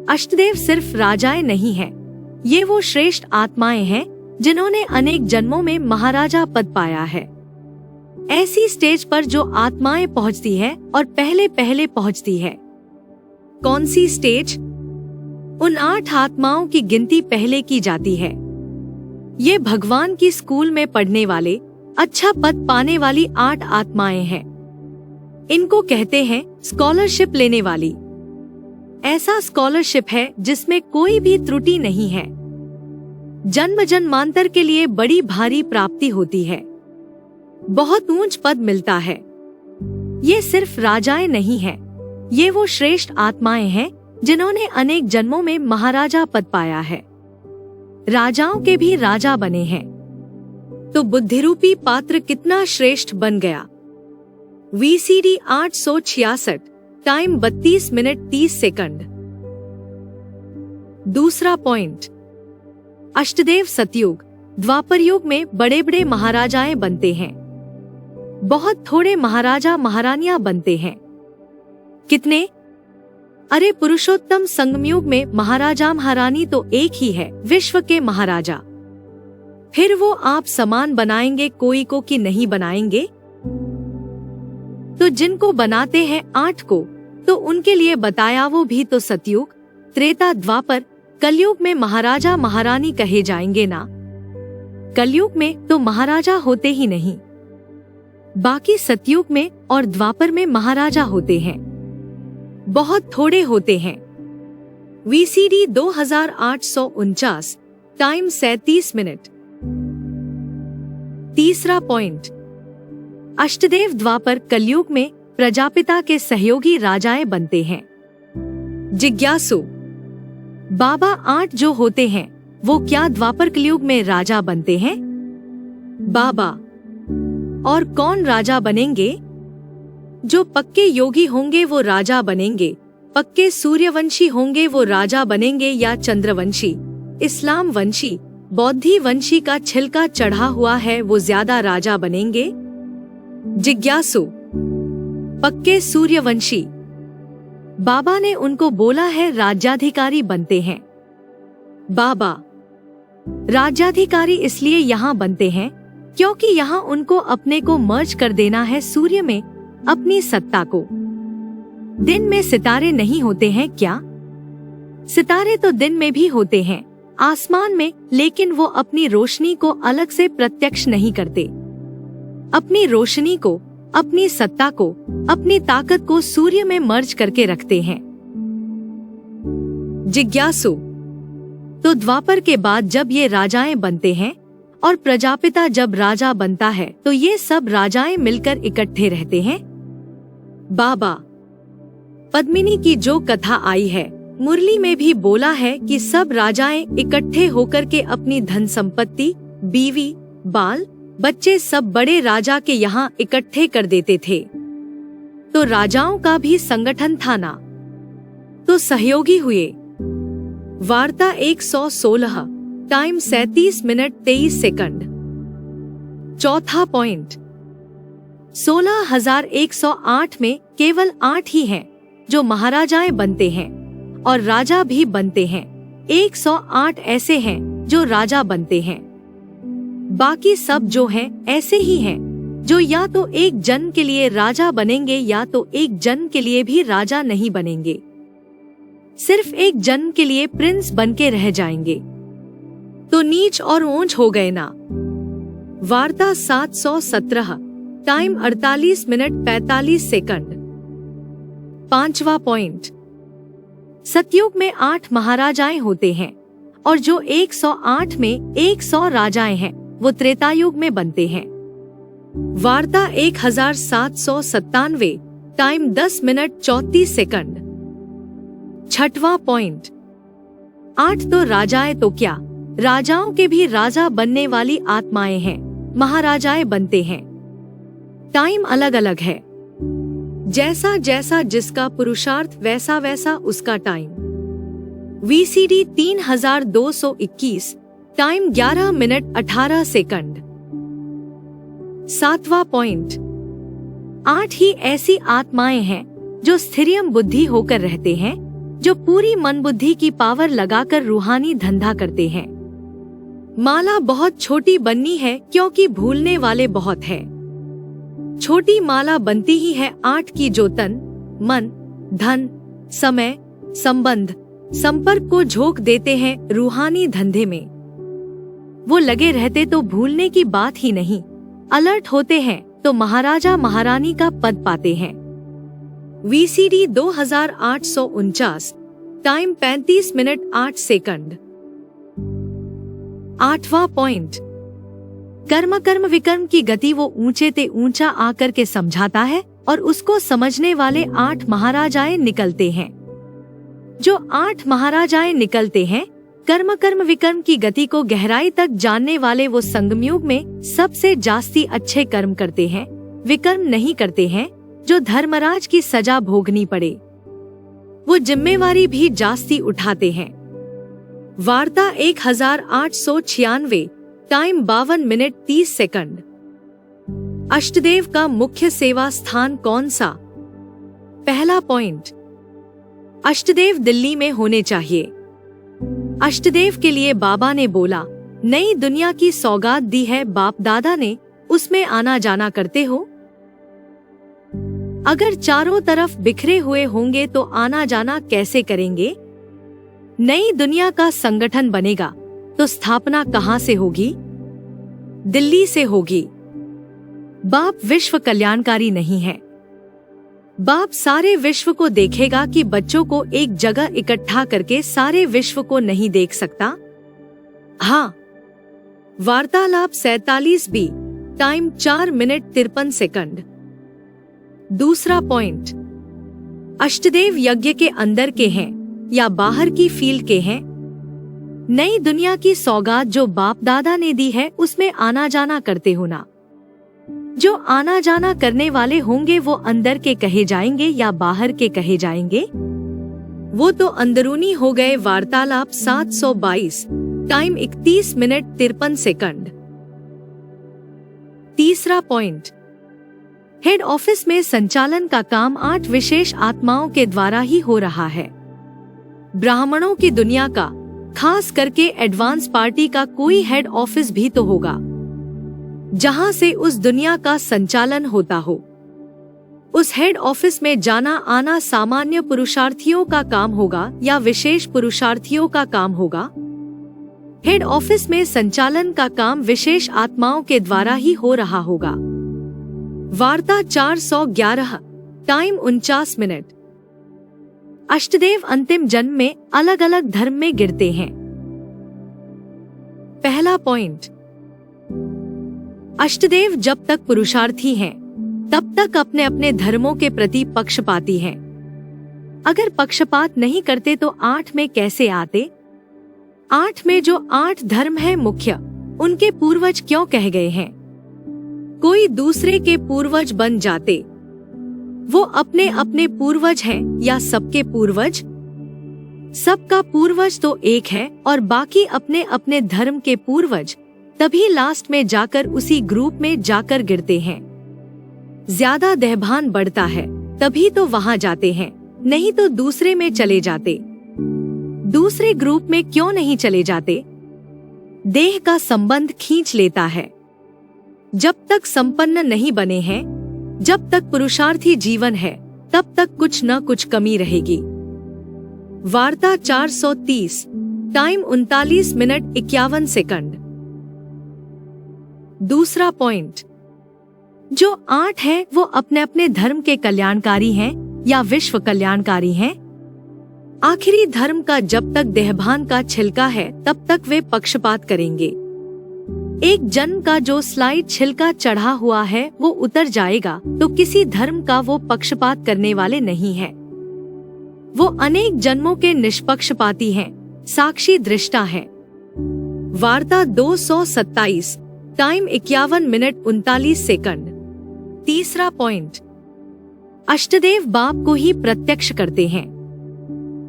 अष्टदेव सिर्फ राजाएं नहीं हैं, ये वो श्रेष्ठ आत्माएं हैं जिन्होंने अनेक जन्मों में महाराजा पद पाया है। ऐसी स्टेज पर जो आत्माएं पहुंचती है और पहले पहले पहुंचती है। कौन सी स्टेज? उन 8 आत्माओं की गिनती पहले की जाती है। ये भगवान की स्कूल में पढ़ने वाले, अच्छा पद पाने वाली 8 आत्माएं हैं। इनको कहते हैं स्कॉलरशिप लेने वाली। ऐसा स्कॉलरशिप है जिसमें कोई भी त्रुटि नहीं है। जन्म जन्मांतर के लिए बड़ी भारी प्राप्ति होती है, बहुत ऊंच पद मिलता है। ये सिर्फ राजाएं नहीं हैं, ये वो श्रेष्ठ आत्माएं हैं जिन्होंने अनेक जन्मों में महाराजा पद पाया है। राजाओं के भी राजा बने हैं। तो बुद्धिरूपी पात्र कितना श्रेष्ठ बन गया। VCD 866, time 32 minute 30 second. दूसरा पॉइंट, अष्टदेव सतयुग, द्वापर युग में बड़े बड़े महाराजाएं बनते हैं, बहुत थोड़े महाराजा महारानियां बनते हैं। कितने? अरे पुरुषोत्तम संगमयुग में महाराजा महारानी तो एक ही है, विश्व के महाराजा। फिर वो आप समान बनाएंगे कोई को कि नहीं बनाएंगे? तो जिनको बनाते हैं 8 को, तो उनके लिए बताया वो भी तो सतयुग, त्रेता, द्वापर, कलयुग में महाराजा महारानी कहे जाएंगे ना। कलयुग में तो महाराजा होते ही नहीं, बाकी सतयुग में और द्वापर में महाराजा होते हैं, बहुत थोड़े होते हैं। VCD 2849, time 37 minute. तीसरा पॉइंट, अष्टदेव द्वापर कलयुग में प्रजापिता के सहयोगी राजाएं बनते हैं। जिज्ञासु, बाबा 8 जो होते हैं वो क्या द्वापर कलयुग में राजा बनते हैं? बाबा। और कौन राजा बनेंगे? जो पक्के योगी होंगे वो राजा बनेंगे, पक्के सूर्यवंशी होंगे वो राजा बनेंगे, या चंद्रवंशी, इस्लाम वंशी, बौद्धि वंशी का छिलका चढ़ा हुआ है वो ज्यादा राजा बनेंगे? जिज्ञासु। पक्के सूर्यवंशी। बाबा ने उनको बोला है राज्याधिकारी बनते हैं। बाबा। राज्याधिकारी इसलिए यहाँ बनते हैं क्योंकि यहाँ उनको अपने को मर्ज कर देना है सूर्य में, अपनी सत्ता को। दिन में सितारे नहीं होते हैं क्या? सितारे तो दिन में भी होते हैं आसमान में, लेकिन वो अपनी रोशनी को अलग से प्रत्यक्ष नहीं करते। अपनी रोशनी को, अपनी सत्ता को, अपनी ताकत को सूर्य में मर्ज करके रखते हैं। जिज्ञासु। तो द्वापर के बाद जब ये राजाएं बनते हैं और प्रजापिता जब राजा बनता है तो ये सब राजाएं मिलकर इकट्ठे रहते हैं? बाबा। पद्मिनी की जो कथा आई है मुरली में भी बोला है कि सब राजाएं इकट्ठे होकर के अपनी धन संपत्ति, बीवी, बाल, बच्चे सब बड़े राजा के यहाँ इकट्ठे कर देते थे। तो राजाओं का भी संगठन था ना, तो सहयोगी हुए। वार्ता 116, टाइम 37 मिनट 23 सेकंड। चौथा पॉइंट, 16,108 में केवल 8 ही हैं जो महाराजाएं बनते हैं और राजा भी बनते हैं। 108 ऐसे हैं जो राजा बनते हैं। बाकी सब जो हैं ऐसे ही हैं जो या तो एक जन्म के लिए राजा बनेंगे या तो एक जन्म के लिए भी राजा नहीं बनेंगे, सिर्फ एक जन्म के लिए प्रिंस बन के रह जाएंगे। तो नीच और ऊंच हो गए ना। वार्ता 717, टाइम 48 मिनट 45 सेकंड। पांचवा पॉइंट, सतयुग में 8 महाराजाएं होते हैं और जो 108 में 100 राजाएं हैं वो त्रेतायुग में बनते हैं। वार्ता 1797, टाइम 10 मिनट 34 सेकंड। छठवां पॉइंट, 8 तो राजाएं तो क्या, राजाओं के भी राजा बनने वाली आत्माएं हैं, महाराजाएं बनते हैं। टाइम अलग अलग है, जैसा जैसा जिसका पुरुषार्थ वैसा वैसा उसका time. VCD 3221, time 11 minute 18 second. सातवां पॉइंट, 8 ही ऐसी आत्माएं हैं जो स्थिरियम बुद्धि होकर रहते हैं, जो पूरी मन बुद्धि की पावर लगाकर रूहानी धंधा करते हैं। माला बहुत छोटी बननी है क्योंकि भूलने वाले बहुत है। छोटी माला बनती ही है 8 की जो तन, मन, धन, समय, संबंध, संपर्क को झोंक देते हैं रूहानी धंधे में। वो लगे रहते तो भूलने की बात ही नहीं, अलर्ट होते हैं तो महाराजा महारानी का पद पाते हैं। VCD 2849, time 35 minute 8 second. आठवां पॉइंट, कर्म कर्म विकर्म की गति वो ऊंचे ते ऊंचा आकर के समझाता है और उसको समझने वाले 8 महाराजाएं निकलते हैं। जो 8 महाराजाएं निकलते हैं कर्म कर्म विकर्म की गति को गहराई तक जानने वाले, वो संगमयुग में सबसे जास्ती अच्छे कर्म करते हैं, विकर्म नहीं करते हैं जो धर्मराज की सजा भोगनी पड़े। वो जिम्मेवारी भी जास्ती उठाते हैं। वार्ता 1896, टाइम 52 मिनट 30 सेकंड। अष्टदेव का मुख्य सेवा स्थान कौन सा? पहला पॉइंट, अष्टदेव दिल्ली में होने चाहिए। अष्टदेव के लिए बाबा ने बोला, नई दुनिया की सौगात दी है बाप दादा ने, उसमें आना जाना करते हो। अगर चारों तरफ बिखरे हुए होंगे तो आना जाना कैसे करेंगे? नई दुनिया का संगठन बनेगा तो स्थापना कहाँ से होगी? दिल्ली से होगी। बाप विश्व कल्याणकारी नहीं है। बाप सारे विश्व को देखेगा कि बच्चों को एक जगह इकट्ठा करके सारे विश्व को नहीं देख सकता। हाँ। वार्तालाप 47B, टाइम 4 मिनट 53 सेकंड। दूसरा पॉइंट, अष्टदेव यज्ञ के अंदर के हैं या बाहर की फील्ड के हैं? नई दुनिया की सौगात जो बाप दादा ने दी है उसमें आना जाना करते हो ना। जो आना जाना करने वाले होंगे वो अंदर के कहे जाएंगे या बाहर के कहे जाएंगे, वो तो अंदरूनी हो गए। वार्तालाप 722, टाइम 31 मिनट 53 सेकंड। तीसरा पॉइंट, हेड ऑफिस में संचालन का काम 8 विशेष आत्माओं के द्वारा ही हो रहा है। ब्राह्मणों की दुनिया का, खास करके एडवांस पार्टी का कोई हेड ऑफिस भी तो होगा जहां से उस दुनिया का संचालन होता हो। उस हेड ऑफिस में जाना आना सामान्य पुरुषार्थियों का काम होगा या विशेष पुरुषार्थियों का काम होगा। हेड ऑफिस में संचालन का काम विशेष आत्माओं के द्वारा ही हो रहा होगा। वार्ता 411, टाइम 49 मिनट। अष्टदेव अंतिम जन्म में अलग अलग धर्म में गिरते हैं। पहला पॉइंट, अष्टदेव जब तक पुरुषार्थी हैं, तब तक अपने अपने धर्मों के प्रति पक्षपाती हैं। अगर पक्षपात नहीं करते तो 8 में कैसे आते? 8 में जो 8 धर्म है मुख्य, उनके पूर्वज क्यों कह गए हैं? कोई दूसरे के पूर्वज बन जाते। वो अपने अपने पूर्वज हैं या सबके पूर्वज? सबका पूर्वज तो एक है और बाकी अपने अपने धर्म के पूर्वज, तभी लास्ट में जाकर उसी ग्रुप में जाकर गिरते हैं। ज्यादा देहभान बढ़ता है तभी तो वहां जाते हैं, नहीं तो दूसरे में चले जाते। दूसरे ग्रुप में क्यों नहीं चले जाते? देह का संबंध खींच लेता है। जब तक संपन्न नहीं बने हैं, जब तक पुरुषार्थी जीवन है, तब तक कुछ न कुछ कमी रहेगी। वार्ता 430, टाइम 39 मिनट 51 सेकंड। दूसरा पॉइंट, जो 8 हैं वो अपने अपने धर्म के कल्याणकारी हैं या विश्व कल्याणकारी हैं। आखिरी धर्म का जब तक देहभान का छिलका है तब तक वे पक्षपात करेंगे। एक जन्म का जो स्लाइड छिलका चढ़ा हुआ है वो उतर जाएगा तो किसी धर्म का वो पक्षपात करने वाले नहीं है। वो अनेक जन्मों के निष्पक्षपाती हैं, साक्षी दृष्टा हैं। वार्ता 227, टाइम 51 मिनट 39 सेकंड। तीसरा पॉइंट, अष्टदेव बाप को ही प्रत्यक्ष करते हैं,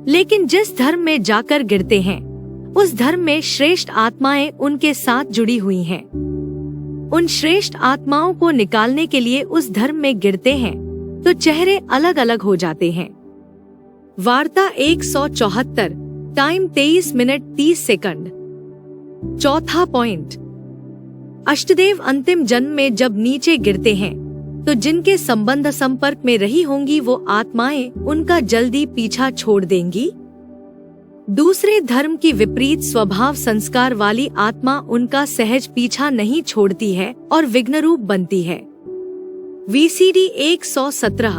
लेकिन जिस धर्म में जाकर गिरते हैं उस धर्म में श्रेष्ठ आत्माएं उनके साथ जुड़ी हुई हैं। उन श्रेष्ठ आत्माओं को निकालने के लिए उस धर्म में गिरते हैं तो चेहरे अलग अलग हो जाते हैं। वार्ता 174, टाइम 23 मिनट 30 सेकंड। चौथा पॉइंट, अष्टदेव अंतिम जन्म में जब नीचे गिरते हैं तो जिनके संबंध संपर्क में रही होंगी वो आत्माएं उनका जल्दी पीछा छोड़ देंगी। दूसरे धर्म की विपरीत स्वभाव संस्कार वाली आत्मा उनका सहज पीछा नहीं छोड़ती है और विघ्नरूप बनती है। VCD 117,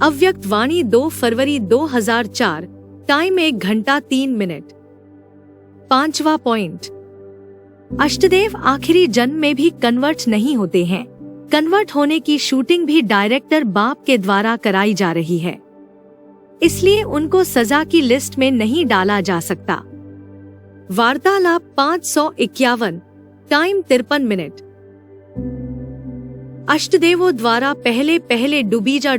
अव्यक्त वाणी 2 फरवरी 2004, टाइम 1 घंटा 3 मिनट। पांचवा पॉइंट, अष्टदेव आखिरी जन्म में भी कन्वर्ट नहीं होते हैं। कन्वर्ट होने की शूटिंग भी डायरेक्टर बाप के द्वारा कराई जा रही है, इसलिए उनको सजा की लिस्ट में नहीं डाला जा सकता। वार्तालाप 551, टाइम 53 मिनट। अष्टदेवों द्वारा पहले पहले डूबीजा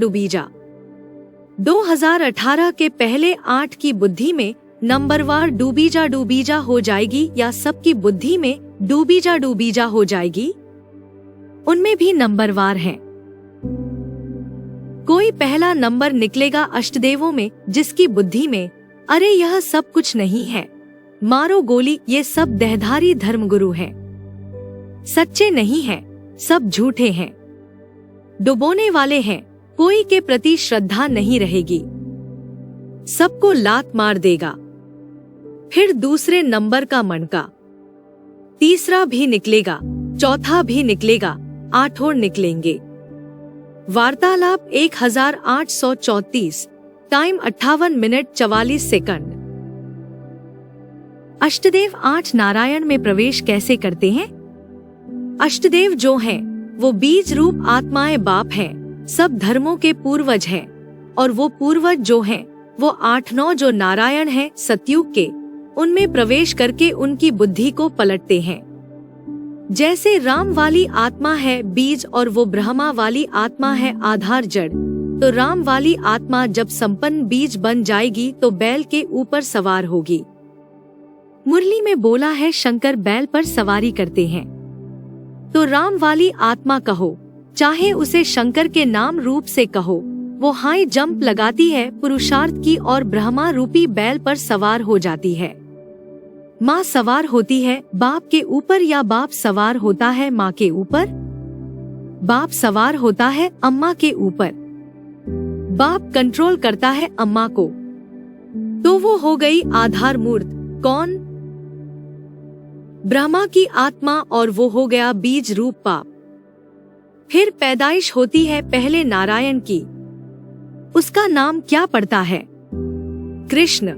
2018 के पहले 8 की बुद्धि में नंबरवार डूबीजा हो जाएगी या सबकी बुद्धि में डूबीजा हो जाएगी? उनमें भी नंबरवार हैं। कोई पहला नंबर निकलेगा अष्टदेवों में जिसकी बुद्धि में अरे यह सब कुछ नहीं है, मारो गोली, ये सब देहधारी धर्मगुरु हैं, सच्चे नहीं हैं, सब झूठे हैं, डुबोने वाले हैं, कोई के प्रति श्रद्धा नहीं रहेगी, सबको लात मार देगा। फिर दूसरे नंबर का मणका, तीसरा भी निकलेगा, चौथा भी निकलेगा, 8 और निकलेंगे। वार्तालाप 1834, टाइम 58 मिनट 44 सेकंड। अष्टदेव 8 नारायण में प्रवेश कैसे करते हैं? अष्टदेव जो हैं, वो बीज रूप आत्माएं बाप हैं, सब धर्मों के पूर्वज हैं, और वो पूर्वज जो हैं, वो 8-9 जो नारायण हैं सतयुग के, उनमें प्रवेश करके उनकी बुद्धि को पलटते हैं। जैसे राम वाली आत्मा है बीज और वो ब्रह्मा वाली आत्मा है आधार जड़, तो राम वाली आत्मा जब संपन्न बीज बन जाएगी तो बैल के ऊपर सवार होगी। मुरली में बोला है शंकर बैल पर सवारी करते हैं। तो राम वाली आत्मा कहो, चाहे उसे शंकर के नाम रूप से कहो, वो हाई जंप लगाती है पुरुषार्थ की और ब्रह्मा रूपी बैल पर सवार हो जाती है। माँ सवार होती है बाप के ऊपर या बाप सवार होता है माँ के ऊपर? बाप सवार होता है अम्मा के ऊपर। बाप कंट्रोल करता है अम्मा को। तो वो हो गई आधार मूर्त। कौन? ब्रह्मा की आत्मा, और वो हो गया बीज रूप बाप। फिर पैदाइश होती है पहले नारायण की। उसका नाम क्या पड़ता है? कृष्ण।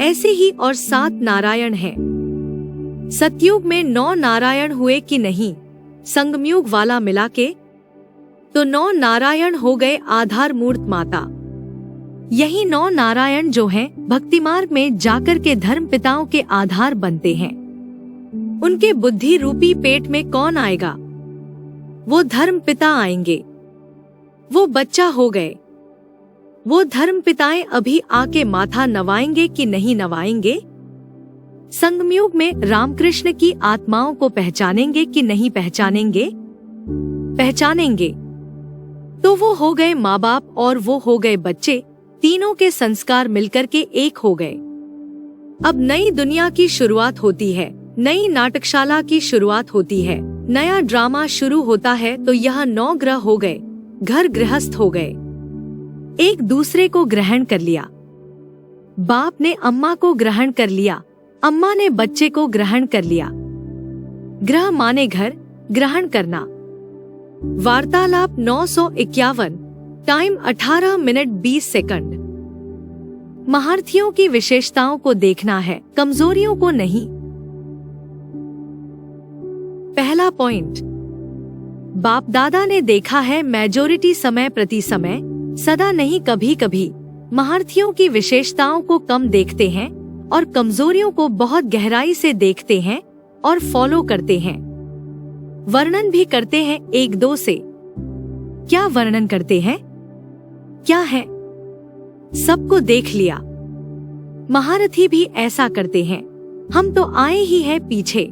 ऐसे ही और 7 नारायण हैं। सतयुग में 9 नारायण हुए कि नहीं, संगमयुग वाला मिला के? तो 9 नारायण हो गए आधार मूर्त माता। यही 9 नारायण जो हैं भक्ति मार्ग में जाकर के धर्म पिताओं के आधार बनते हैं। उनके बुद्धि रूपी पेट में कौन आएगा? वो धर्म पिता आएंगे। वो बच्चा हो गए। वो धर्म पिताएं अभी आके माथा नवाएंगे कि नहीं नवाएंगे? संगमयुग में रामकृष्ण की आत्माओं को पहचानेंगे कि नहीं पहचानेंगे? पहचानेंगे। तो वो हो गए माँ बाप और वो हो गए बच्चे, तीनों के संस्कार मिलकर के एक हो गए। अब नई दुनिया की शुरुआत होती है, नई नाटकशाला की शुरुआत होती है, नया ड्रामा शुरू होता है। तो यह 9 ग्रह हो गए, घर गृहस्थ हो गए, एक दूसरे को ग्रहण कर लिया। बाप ने अम्मा को ग्रहण कर लिया, अम्मा ने बच्चे को ग्रहण कर लिया। ग्रह माने घर, ग्रहण करना। वार्तालाप 951, टाइम 18 मिनट 20 सेकंड। महारथियों की विशेषताओं को देखना है, कमजोरियों को नहीं। पहला पॉइंट, बाप दादा ने देखा है मेजॉरिटी समय प्रति समय, सदा नहीं कभी कभी, महारथियों की विशेषताओं को कम देखते हैं और कमजोरियों को बहुत गहराई से देखते हैं और फॉलो करते हैं। वर्णन भी करते हैं 1-2 से। क्या वर्णन करते हैं? क्या है? सबको देख लिया। महारथी भी ऐसा करते हैं। हम तो आए ही हैं पीछे।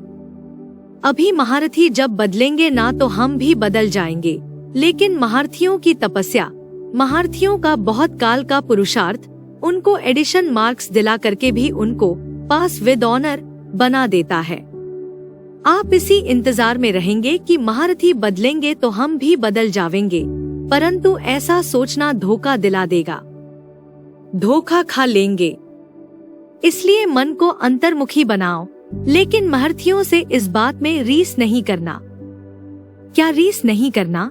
अभी महारथी जब बदलेंगे ना तो हम भी बदल जाएंगे। लेकिन महारथियों की तपस्या, महारथियों का बहुत काल का पुरुषार्थ उनको एडिशन मार्क्स दिला करके भी उनको पास विद ऑनर बना देता है। आप इसी इंतजार में रहेंगे कि महारथी बदलेंगे तो हम भी बदल जावेंगे, परंतु ऐसा सोचना धोखा दिला देगा, धोखा खा लेंगे। इसलिए मन को अंतर्मुखी बनाओ, लेकिन महारथियों से इस बात में रीस नहीं करना। क्या रीस नहीं करना?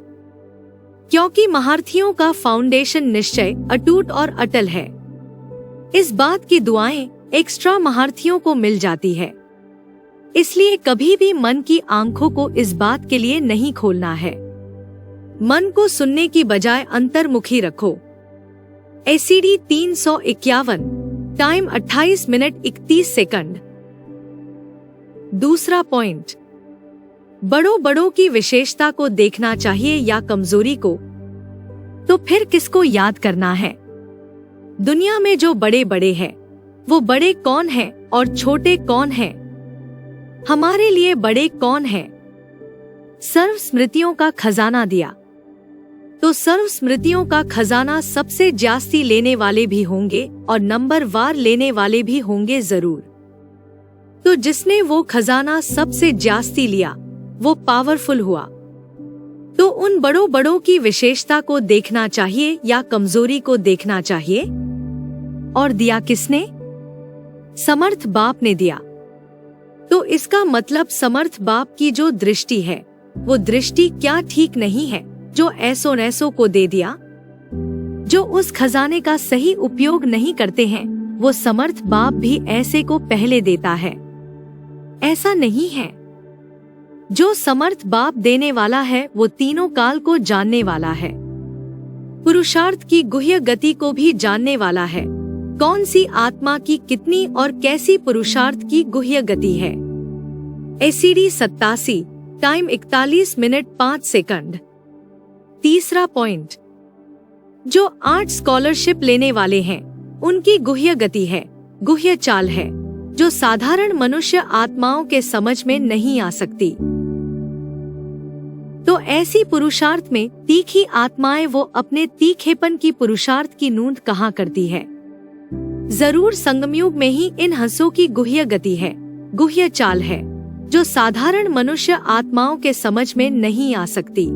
क्योंकि महारथियों का फाउंडेशन निश्चय अटूट और अटल है। इस बात की दुआएं एक्स्ट्रा महारथियों को मिल जाती है। इसलिए कभी भी मन की आंखों को इस बात के लिए नहीं खोलना है। मन को सुनने की बजाय अंतर्मुखी रखो। ACD 351, time 28 minute 31 second. दूसरा पॉइंट, बड़ों की विशेषता को देखना चाहिए या कमजोरी को? तो फिर किसको याद करना है? दुनिया में जो बड़े हैं, वो बड़े कौन हैं और छोटे कौन हैं? हमारे लिए बड़े कौन हैं? सर्व स्मृतियों का खजाना दिया, तो सर्व स्मृतियों का खजाना सबसे जास्ती लेने वाले भी होंगे और नंबर वार लेने वाले भी होंगे जरूर। तो जिसने वो खजाना सबसे जास्ती लिया वो पावरफुल हुआ। तो उन बड़ों की विशेषता को देखना चाहिए या कमजोरी को देखना चाहिए? और दिया किसने? समर्थ बाप ने दिया। तो इसका मतलब समर्थ बाप की जो दृष्टि है, वो दृष्टि क्या ठीक नहीं है जो ऐसो को दे दिया? जो उस खजाने का सही उपयोग नहीं करते हैं, वो समर्थ बाप भी ऐसे को पहले देता है। ऐसा नहीं है। जो समर्थ बाप देने वाला है वो तीनों काल को जानने वाला है, पुरुषार्थ की गुह्य गति को भी जानने वाला है, कौन सी आत्मा की कितनी और कैसी पुरुषार्थ की गुह्य गति है? ACD 87, time 41 minute 5 second. तीसरा पॉइंट, जो 8 स्कॉलरशिप लेने वाले हैं उनकी गुह्य गति है, गुह्य चाल है, जो साधारण मनुष्य आत्माओं के समझ में नहीं आ सकती। तो ऐसी पुरुषार्थ में तीखी आत्माएं वो अपने तीखेपन की पुरुषार्थ की नूंद कहाँ करती है? जरूर संगमयुग में ही इन हंसों की गुह्य गति है, गुह्य चाल है, जो साधारण मनुष्य आत्माओं के समझ में नहीं आ सकती।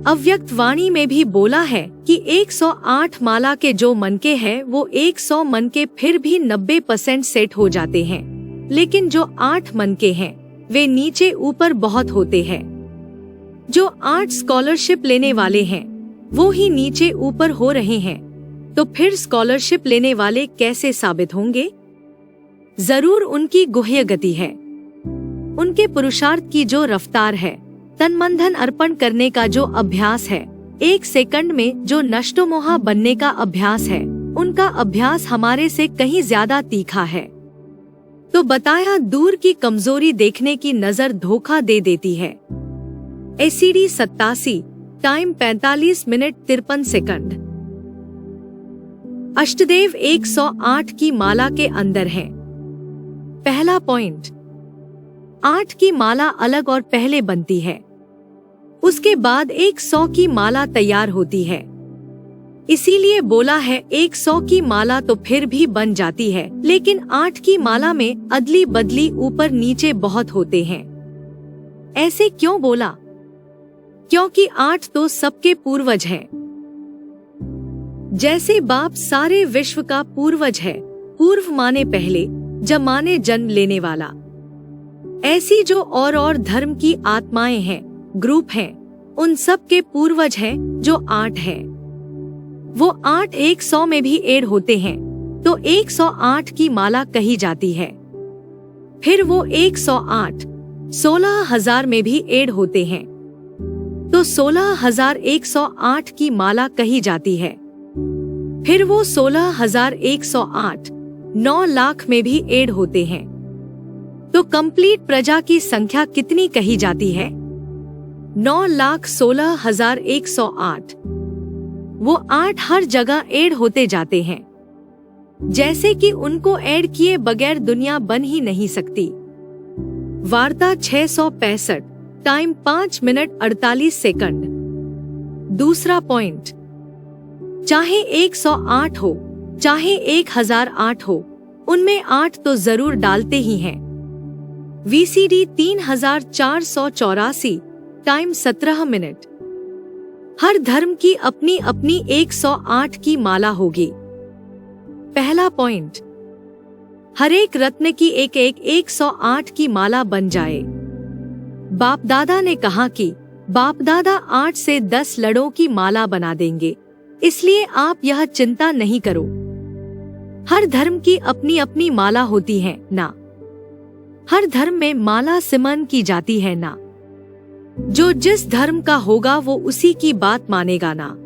अव्यक्त वाणी में भी बोला है कि 108 माला के जो मनके हैं वो 100 मनके फिर भी 90% सेट हो जाते हैं, लेकिन जो 8 मनके हैं वे नीचे ऊपर बहुत होते हैं। जो 8 स्कॉलरशिप लेने वाले हैं वो ही नीचे ऊपर हो रहे हैं, तो फिर स्कॉलरशिप लेने वाले कैसे साबित होंगे? जरूर उनकी गुह्य गति है, उनके पुरुषार्थ की जो रफ्तार है, तन मन धन अर्पण करने का जो अभ्यास है, 1 सेकंड में जो नष्टोमोहा बनने का अभ्यास है, उनका अभ्यास हमारे से कहीं ज्यादा तीखा है। तो बताया दूर की कमजोरी देखने की नजर धोखा दे देती है। ACD 87, time 45 minute 53 second. अष्टदेव 108 की माला के अंदर हैं। पहला पॉइंट, 8 की माला अलग और पहले बनती है, उसके बाद 100 की माला तैयार होती है। इसीलिए बोला है 100 की माला तो फिर भी बन जाती है, लेकिन 8 की माला में अदली बदली ऊपर नीचे बहुत होते हैं। ऐसे क्यों बोला? क्योंकि 8 तो सबके पूर्वज हैं। जैसे बाप सारे विश्व का पूर्वज है, पूर्व माने पहले, जब माने जन्म लेने वाला, ऐसी जो और धर्म की आत्माएं हैं, ग्रुप हैं, उन सब के पूर्वज हैं जो 8 हैं। वो 8 100 में भी ऐड होते हैं, तो 108 की माला कही जाती है। फिर वो 108 16,000 में भी ऐड होते हैं, तो 16,108 की माला कही जाती है। फिर वो 16,108 9 लाख में भी ऐड होते हैं, तो कंप्लीट प्रजा की संख्या कितनी कही जाती है? 9,16,108। वो 8 हर जगह ऐड होते जाते हैं, जैसे कि उनको ऐड किए बगैर दुनिया बन ही नहीं सकती। वार्ता 665, टाइम 5 मिनट 48 सेकंड। दूसरा पॉइंट, चाहे 108 हो चाहे 1008 हो, उनमें 8 तो जरूर डालते ही हैं। VCD 3484, time 17 minute. हर धर्म की अपनी अपनी 108 की माला होगी। पहला पॉइंट, हर एक रत्न की एक 108 की माला बन जाए। बाप दादा ने कहा कि बाप दादा 8 से 10 लड़ों की माला बना देंगे, इसलिए आप यह चिंता नहीं करो। हर धर्म की अपनी अपनी माला होती है ना, हर धर्म में माला सिमरन की जाती है ना। जो जिस धर्म का होगा वो उसी की बात मानेगा ना।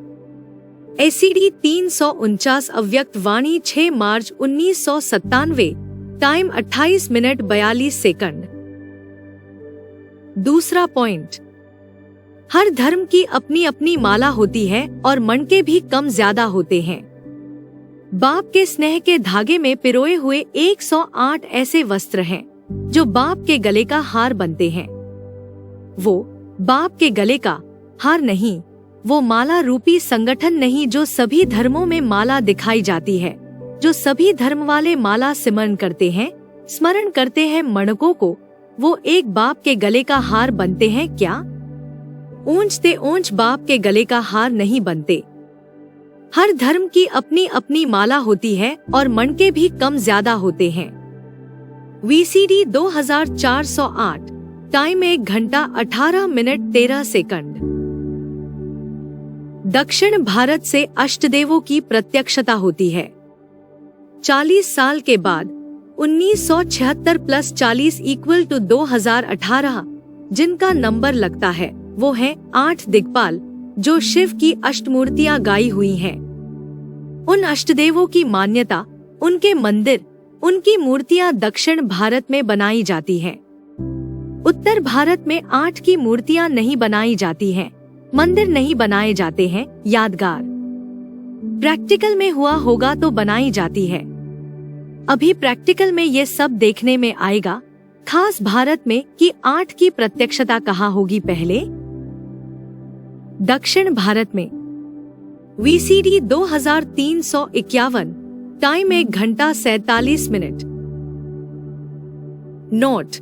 एसीडी 349, अव्यक्त वाणी 6 मार्च 1997, टाइम 28 मिनट 42 सेकंड। दूसरा पॉइंट, हर धर्म की अपनी अपनी माला होती है और मनके भी कम ज्यादा होते हैं। बाप के स्नेह के धागे में पिरोए हुए 108 ऐसे वस्त्र हैं जो बाप के गले का हार बनते हैं। वो बाप के गले का हार नहीं, वो माला रूपी संगठन नहीं जो सभी धर्मों में माला दिखाई जाती है, जो सभी धर्म वाले माला सिमरन करते हैं, स्मरण करते हैं मणकों को, वो एक बाप के गले का हार बनते हैं क्या? ऊंचते ऊंच बाप के गले का हार नहीं बनते। हर धर्म की अपनी अपनी माला होती है और मणके भी कम ज्यादा होते हैं। वीसीडी 2408, टाइम 1 घंटा 18 मिनट 13 सेकंड। दक्षिण भारत से अष्टदेवों की प्रत्यक्षता होती है। 40 साल के बाद 1976 + 40 = 2018, जिनका नंबर लगता है वो है 8 दिक्पाल, जो शिव की अष्टमूर्तियां गाई हुई हैं। उन अष्टदेवों की मान्यता, उनके मंदिर, उनकी मूर्तियां दक्षिण भारत में बनाई जाती हैं। उत्तर भारत में 8 की मूर्तियां नहीं बनाई जाती हैं, मंदिर नहीं बनाए जाते हैं। यादगार प्रैक्टिकल में हुआ होगा तो बनाई जाती है। अभी प्रैक्टिकल में ये सब देखने में आएगा, खास भारत में, कि 8 की प्रत्यक्षता कहाँ होगी। पहले दक्षिण भारत में VCD 2351, टाइम 1 घंटा 47 मिनट। नोट: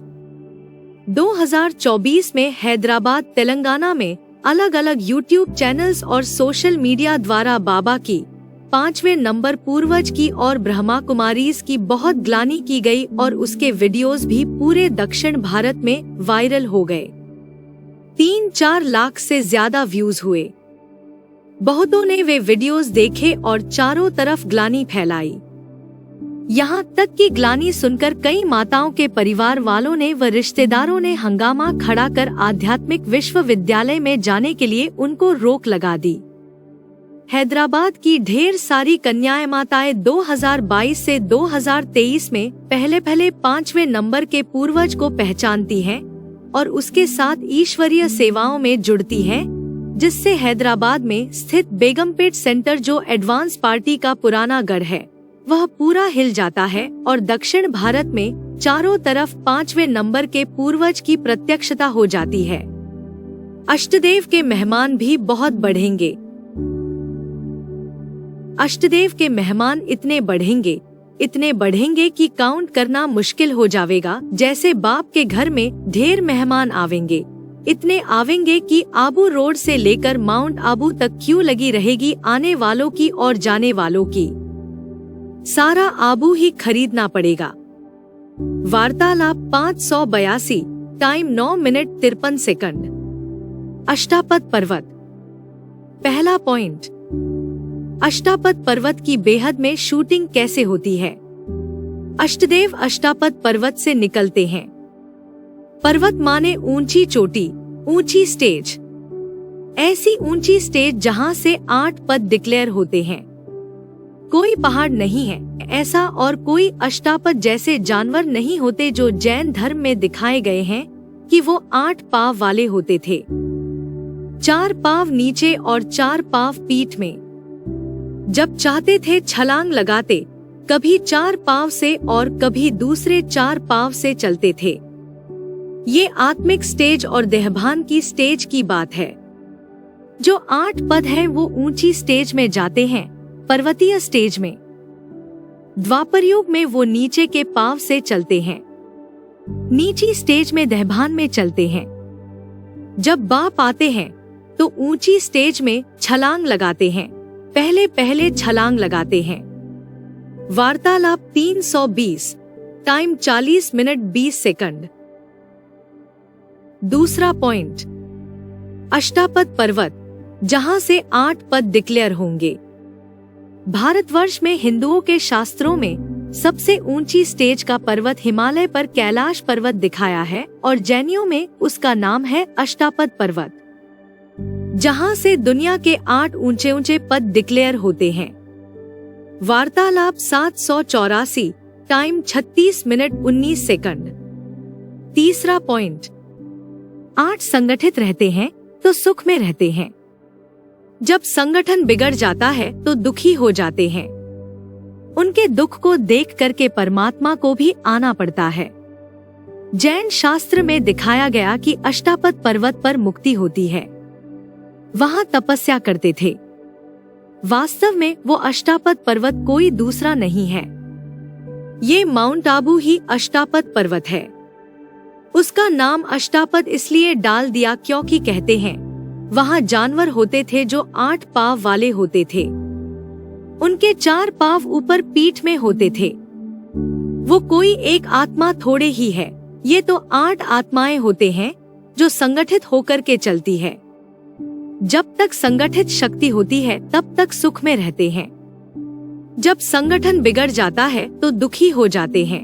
2024 में हैदराबाद, तेलंगाना में अलग अलग YouTube चैनल्स और सोशल मीडिया द्वारा बाबा की 5वें नंबर पूर्वज की और ब्रह्मा कुमारीज की बहुत ग्लानि की गई और उसके वीडियोस भी पूरे दक्षिण भारत में वायरल हो गए। 3-4 लाख से ज्यादा व्यूज हुए। बहुतों ने वे वीडियोस देखे और चारों तरफ ग्लानि फैलाई। यहाँ तक कि ग्लानि सुनकर कई माताओं के परिवार वालों ने व रिश्तेदारों ने हंगामा खड़ा कर आध्यात्मिक विश्वविद्यालय में जाने के लिए उनको रोक लगा दी। हैदराबाद की ढेर सारी कन्याएं माताएं 2022 से 2023 में पहले 5वें नंबर के पूर्वज को पहचानती हैं और उसके साथ ईश्वरीय सेवाओं में जुड़ती हैं, जिससे हैदराबाद में स्थित बेगमपेट सेंटर, जो एडवांस पार्टी का पुराना गढ़ है, वह पूरा हिल जाता है और दक्षिण भारत में चारों तरफ 5वें नंबर के पूर्वज की प्रत्यक्षता हो जाती है। अष्टदेव के मेहमान भी बहुत बढ़ेंगे। अष्टदेव के मेहमान इतने बढ़ेंगे कि काउंट करना मुश्किल हो जाएगा। जैसे बाप के घर में ढेर मेहमान आवेंगे, इतने आवेंगे कि आबू रोड से लेकर माउंट आबू तक क्यू लगी रहेगी आने वालों की और जाने वालों की। सारा आबू ही खरीदना पड़ेगा। वार्तालाप 582, टाइम 9 मिनट 53 सेकंड। अष्टापद पर्वत। पहला पॉइंट, अष्टापद पर्वत की बेहद में शूटिंग कैसे होती है। अष्टदेव अष्टापद पर्वत से निकलते हैं। पर्वत माने ऊंची चोटी, ऊंची स्टेज। ऐसी ऊंची स्टेज जहां से 8 पद डिक्लेयर होते हैं। कोई पहाड़ नहीं है ऐसा और कोई अष्टापद जैसे जानवर नहीं होते जो जैन धर्म में दिखाए गए हैं कि वो 8 पाँव वाले होते थे। 4 पाँव नीचे और 4 पाँव पीठ में। जब चाहते थे छलांग लगाते, कभी 4 पाँव से और कभी दूसरे 4 पाँव से चलते थे। ये आत्मिक स्टेज और देहभान की स्टेज की बात है। जो 8 पद हैं वो ऊंची स्टेज में जाते हैं, पर्वतीय स्टेज में। द्वापर युग में वो नीचे के पांव से चलते हैं, नीची स्टेज में देहभान में चलते हैं। जब बाप आते हैं तो ऊंची स्टेज में छलांग लगाते हैं, पहले छलांग लगाते हैं। वार्तालाप 320, टाइम 40 मिनट 20 सेकंड। दूसरा पॉइंट, अष्टापद पर्वत जहां से 8 पद डिक्लेयर होंगे। भारतवर्ष में हिंदुओं के शास्त्रों में सबसे ऊंची स्टेज का पर्वत हिमालय पर कैलाश पर्वत दिखाया है और जैनियों में उसका नाम है अष्टापद पर्वत, जहां से दुनिया के 8 ऊंचे पद डिक्लेयर होते हैं। वार्तालाप 784, टाइम 36 मिनट 19 सेकंड। तीसरा पॉइंट, 8 संगठित रहते हैं तो सुख में रहते हैं। जब संगठन बिगड़ जाता है तो दुखी हो जाते हैं। उनके दुख को देख करके परमात्मा को भी आना पड़ता है। जैन शास्त्र में दिखाया गया कि अष्टापद पर्वत पर मुक्ति होती है, वहां तपस्या करते थे। वास्तव में वो अष्टापद पर्वत कोई दूसरा नहीं है, ये माउंट आबू ही अष्टापद पर्वत है। उसका नाम अष्टापद इसलिए डाल दिया क्योंकि कहते हैं वहां जानवर होते थे जो 8 पाँव वाले होते थे। उनके 4 पाँव ऊपर पीठ में होते थे। वो कोई एक आत्मा थोड़े ही है, ये तो 8 आत्माएं होते हैं जो संगठित होकर के चलती है। जब तक संगठित शक्ति होती है तब तक सुख में रहते हैं। जब संगठन बिगड़ जाता है तो दुखी हो जाते हैं।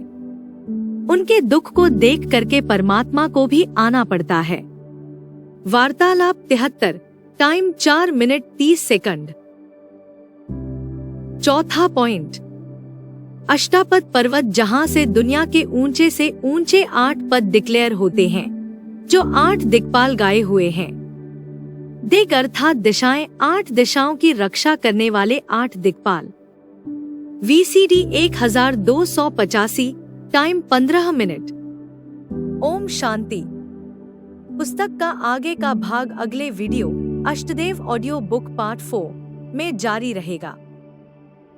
उनके दुख को देख करके परमात्मा को भी आना पड़ता है। वार्तालाप 73, टाइम 4 मिनट 30 सेकंड। चौथा पॉइंट, अष्टापद पर्वत, जहां से दुनिया के ऊंचे से ऊंचे 8 पद डिक्लेयर होते हैं, जो 8 दिक्पाल गाए हुए हैं। दिग अर्थात दिशाएं, 8 दिशाओं की रक्षा करने वाले 8 दिक्पाल। VCD 1285, time 15 minute. ओम शांति। पुस्तक का आगे का भाग अगले वीडियो अष्टदेव ऑडियो बुक पार्ट 4 में जारी रहेगा।